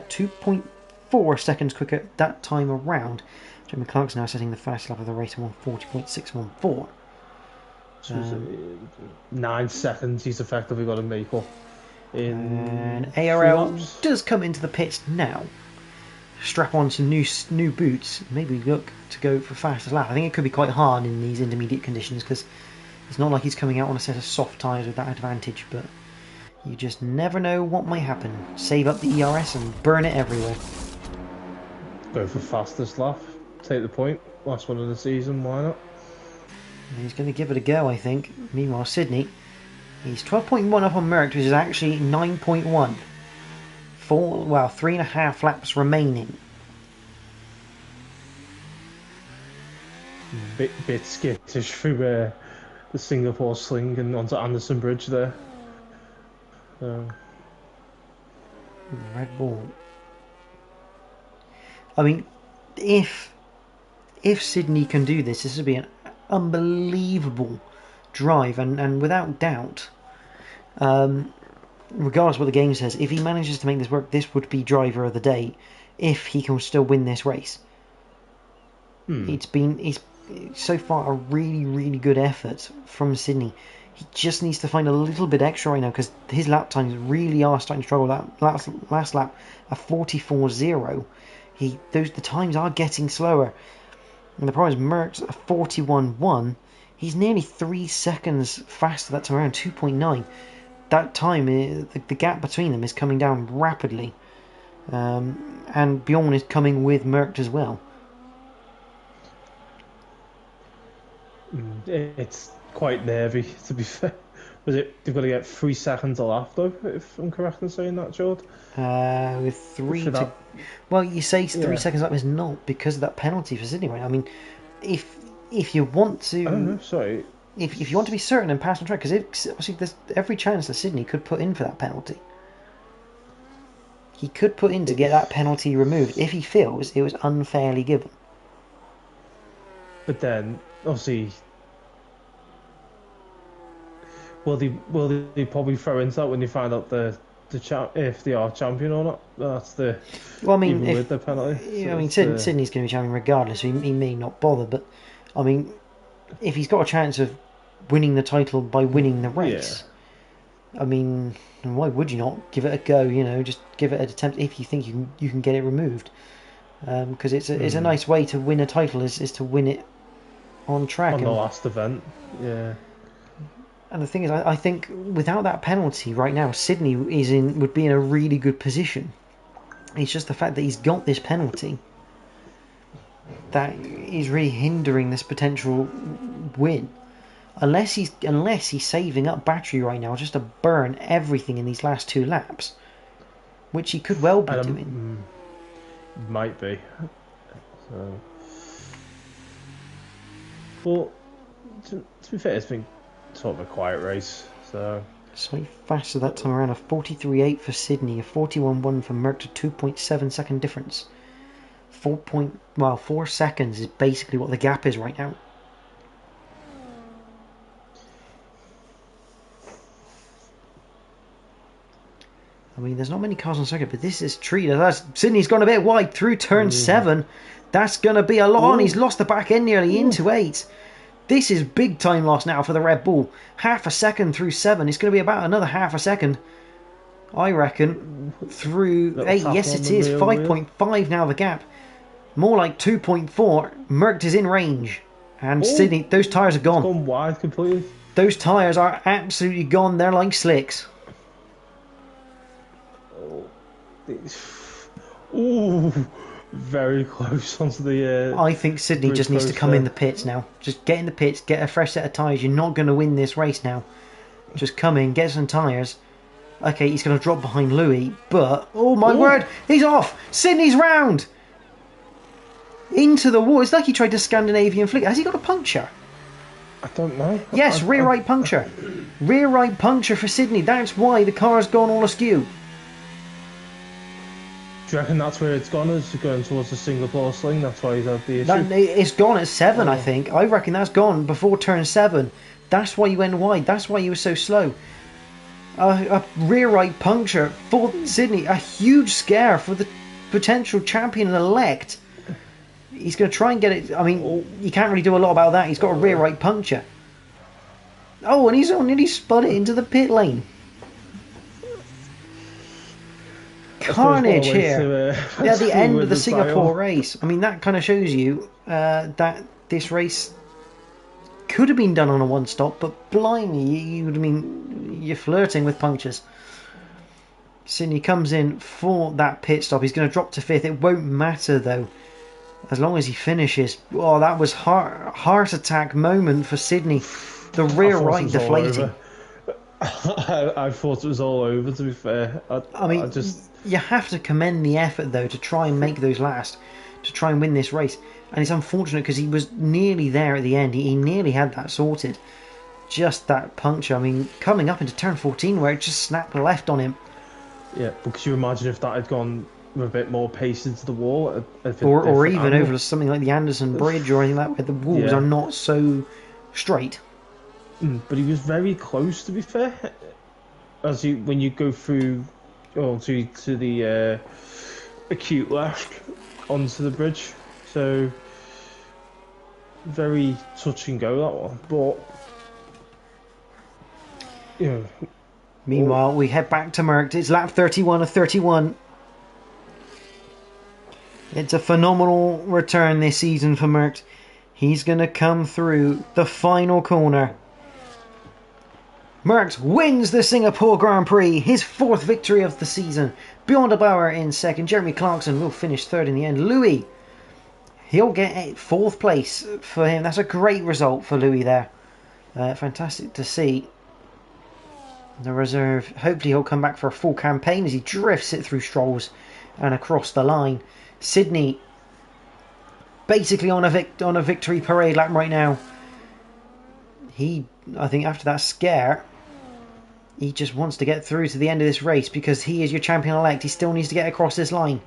2.4 seconds quicker that time around. Jeremy Clark's now setting the fastest lap of the race at 1:40.614. 9 seconds he's effectively got to make up. And ARL does come into the pits now. Strap on some new boots. Maybe look to go for fastest lap. I think it could be quite hard in these intermediate conditions because it's not like he's coming out on a set of soft tyres with that advantage, but you just never know what might happen. Save up the ERS and burn it everywhere. Go for fastest lap. Take the point. Last one of the season, why not? He's going to give it a go, I think. Meanwhile, Sydney, he's 12.1 up on Merckx, which is actually 9.1. 3.5 laps remaining. Bit skittish through the Singapore sling and onto Anderson Bridge there. Red Bull. I mean, if Sydney can do this, this would be an unbelievable drive, and without doubt, regardless of what the game says, if he manages to make this work, this would be driver of the day if he can still win this race. It's so far a really, really good effort from Sydney. He just needs to find a little bit extra right now because his lap times really are starting to struggle. That last lap, a 44.0. The times are getting slower. And the problem is Merckx a 41.1. He's nearly 3 seconds faster that time around, 2.9. That time, the gap between them is coming down rapidly. And Bjorn is coming with Merckx as well. It's quite nervy, to be fair. They've got to get 3 seconds a lap, though, if I'm correct in saying that, Jord? With 3 to... Well, you say 3 seconds up is not because of that penalty for Sydney, right? I mean, if you want to... Oh, no, sorry. If you want to be certain and pass on track, because obviously there's every chance that Sydney could put in for that penalty. He could put in to get that penalty removed if he feels it was unfairly given. But then, obviously... Will they probably throw into that when they find out if they are champion or not? That's the... Well, I mean, with the penalty. Yeah, I mean, Sydney's going to be champion regardless, so he may not bother. But I mean, if he's got a chance of winning the title by winning the race, I mean, why would you not give it a go? You know, just give it an attempt if you think you can get it removed. Because it's a nice way to win a title is to win it on track. On the last event, yeah. And the thing is, I think without that penalty right now, Sydney would be in a really good position. It's just the fact that he's got this penalty that is really hindering this potential win. Unless he's saving up battery right now just to burn everything in these last 2 laps, which he could well be doing. Might be. So, well, to be fair, it's been sort of a quiet race. So slightly faster that time around, a 43.8 for Sydney, a 41.1 for Merckx, a 2.7 second difference. 4 seconds is basically what the gap is right now. I mean, there's not many cars on circuit, but this is treated. Sydney's gone a bit wide through turn 7. That's going to be a lot on. He's lost the back end nearly into 8. This is big time loss now for the Red Bull. Half a second through 7. It's going to be about another half a second, I reckon, through 8. Yes, it is. 5.5 now the gap. More like 2.4. Merckx is in range. And Sydney, those tyres are gone. It's gone wide completely. Those tyres are absolutely gone. They're like slicks. Ooh, very close onto the... I think Sydney just needs to come in the pits now. Just get in the pits, get a fresh set of tyres. You're not going to win this race now. Just come in, get some tyres. Okay, he's going to drop behind Louis, but... Oh my word, he's off! Sydney's round! Into the wall. It's like he tried to Scandinavian flick. Has he got a puncture? I don't know. Yes, rear right puncture. Rear right puncture for Sydney. That's why the car's gone all askew. Do you reckon that's where it's gone? Is it going towards the Singapore sling? That's why he's had the issue? It's gone at 7, I think. I reckon that's gone before turn 7. That's why he went wide. That's why he was so slow. A rear right puncture for Sydney. A huge scare for the potential champion-elect. He's going to try and get it. I mean, you can't really do a lot about that. He's got a rear right puncture. Oh, and he's nearly spun it into the pit lane. Carnage here at the end of the Singapore race. I mean, that kind of shows you that this race could have been done on a one-stop, but blimey, you're flirting with punctures. Sydney comes in for that pit stop. He's going to drop to 5th. It won't matter though, as long as he finishes. Oh, that was heart attack moment for Sydney. The rear right deflating. I thought it was all over, to be fair. You have to commend the effort though to try and make those last, to try and win this race. And it's unfortunate because he was nearly there at the end. He nearly had that sorted. Just that puncture. I mean, coming up into turn 14 where it just snapped left on him. Yeah, but could you imagine if that had gone with a bit more pace into the wall? Or even over something like the Anderson Bridge or anything like that, where the walls are not so straight. But he was very close, to be fair. When you go through to the acute left onto the bridge, so very touch and go that one. But meanwhile, we head back to Merckx. It's lap 31 of 31. It's a phenomenal return this season for Merckx. He's going to come through the final corner. Merckx wins the Singapore Grand Prix, his 4th victory of the season. Bjorn de Bauer in 2nd. Jeremy Clarkson will finish 3rd in the end. Louis, he'll get 4th place for him. That's a great result for Louis there. Fantastic to see. The reserve, hopefully he'll come back for a full campaign as he drifts it through strolls and across the line. Sydney basically on a victory parade lap right now. I think after that scare, he just wants to get through to the end of this race because he is your champion-elect. He still needs to get across this line.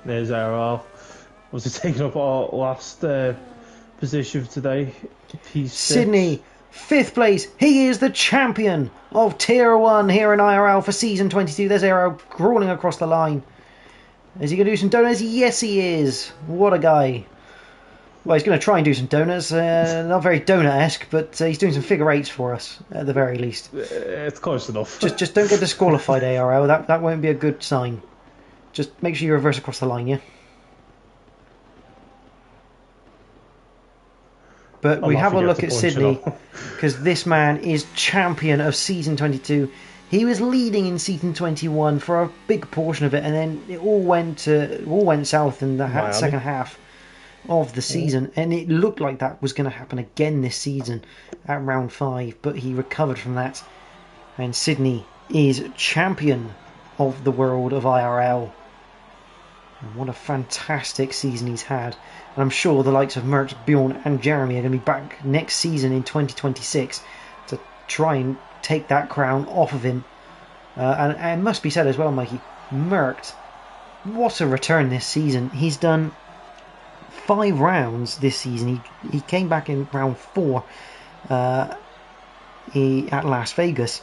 There's ARL. Was it taking up our last position for today? Sydney, 5th place. He is the champion of Tier 1 here in IRL for Season 22. There's ARL crawling across the line. Is he going to do some donuts? Yes, he is. What a guy. Well, he's going to try and do some donuts. Not very donut-esque, but he's doing some figure eights for us, at the very least. It's close enough. Just don't get disqualified, ARL. That won't be a good sign. Just make sure you reverse across the line, yeah? But we have a look at Sydney, because this man is champion of Season 22. He was leading in Season 21 for a big portion of it, and then it all went south in the second half of the season, and it looked like that was going to happen again this season at round 5, but he recovered from that, and Sydney is champion of the world of IRL. And what a fantastic season he's had, and I'm sure the likes of Merckx, Bjorn and Jeremy are going to be back next season in 2026 to try and take that crown off of him. And it must be said as well, Mikey, Merckx, what a return this season. He's done 5 rounds this season. He came back in round 4 at Las Vegas.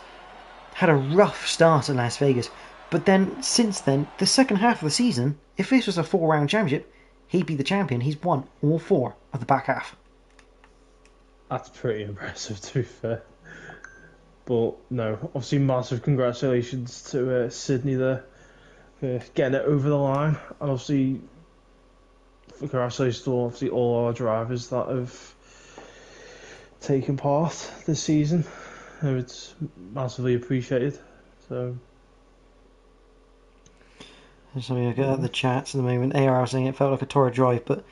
had a rough start at Las Vegas, but then since then, the second half of the season, if this was a 4-round championship, he'd be the champion. He's won all 4 of the back half. That's pretty impressive, to be fair. But no, obviously massive congratulations to Sydney there for getting it over the line, and obviously congratulations to obviously all our drivers that have taken part this season. It's massively appreciated. So. Just having a look at the chats at the moment. ARL saying it felt like a tour drive, but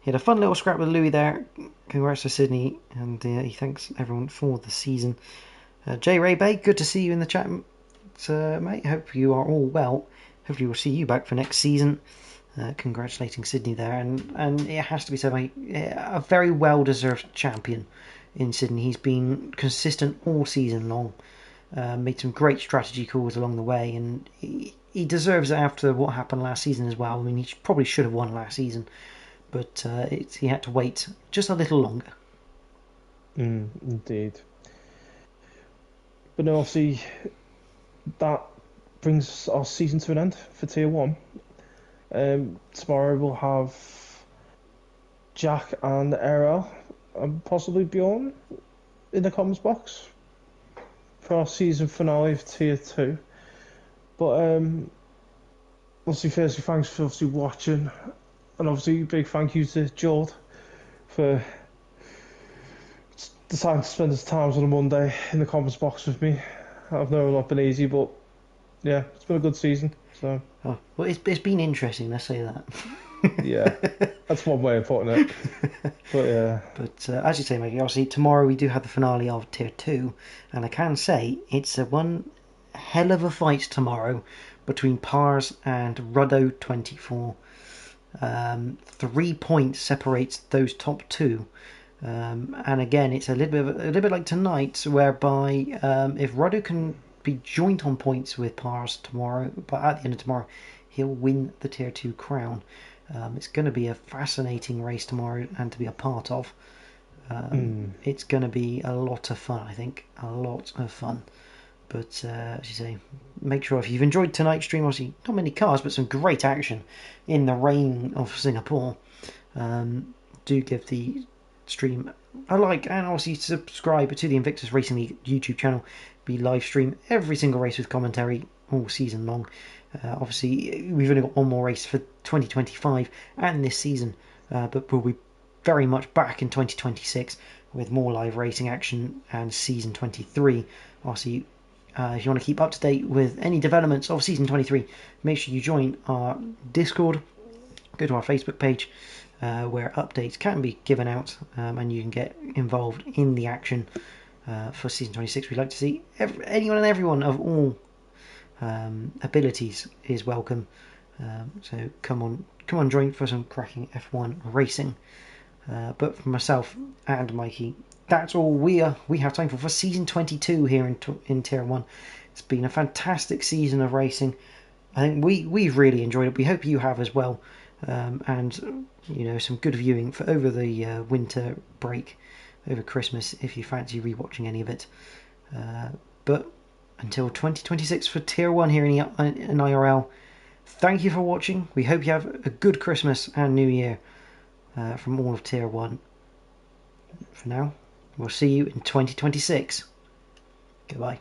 he had a fun little scrap with Louis there. Congrats to Sydney, and he thanks everyone for the season. J. Ray Bay, good to see you in the chat, mate. Hope you are all well. Hopefully we'll see you back for next season. Congratulating Sydney there, and it has to be said, mate, a very well-deserved champion in Sydney. He's been consistent all season long. Made some great strategy calls along the way, and he deserves it after what happened last season as well. I mean, he probably should have won last season, but he had to wait just a little longer. Indeed. But no, obviously, that brings our season to an end for Tier 1. Tomorrow we'll have Jack and ARL and possibly Bjorn in the comments box for our season finale of Tier 2. But obviously, firstly, thanks for obviously watching, and obviously big thank you to Jord for deciding to spend his time on a Monday in the comments box with me. I've known it's not been easy, but yeah, it's been a good season. So. Oh, well, it's been interesting. Let's say that. Yeah, that's one way of putting it. But yeah. But as you say, Mikey, obviously tomorrow we do have the finale of Tier 2, and I can say it's one hell of a fight tomorrow between Pars and Ruddo24. 3 points separates those top 2. And again, it's a little bit like tonight, whereby if Ruddo can be joint on points with Pars tomorrow, but at the end of tomorrow, he'll win the Tier 2 crown. It's going to be a fascinating race tomorrow and to be a part of. It's going to be a lot of fun, I think. A lot of fun. But as you say, make sure if you've enjoyed tonight's stream, obviously not many cars, but some great action in the rain of Singapore. Do give the stream a like, and obviously subscribe to the Invictus Racing League YouTube channel. We live stream every single race with commentary all season long. Obviously, we've only got one more race for 2025 and this season, but we'll be very much back in 2026 with more live racing action and season 23. Obviously, if you want to keep up to date with any developments of season 23, make sure you join our Discord, go to our Facebook page, where updates can be given out, and you can get involved in the action for season 26. We'd like to see anyone and everyone of all abilities is welcome. So come on, join for some cracking F1 racing. But for myself and Mikey, that's all we have time for season 22 here in Tier 1. It's been a fantastic season of racing. I think we've really enjoyed it. We hope you have as well. And some good viewing for over the winter break, over Christmas, if you fancy rewatching any of it. But until 2026 for Tier 1 here in IRL, thank you for watching. We hope you have a good Christmas and New Year from all of Tier 1. For now, we'll see you in 2026. Goodbye.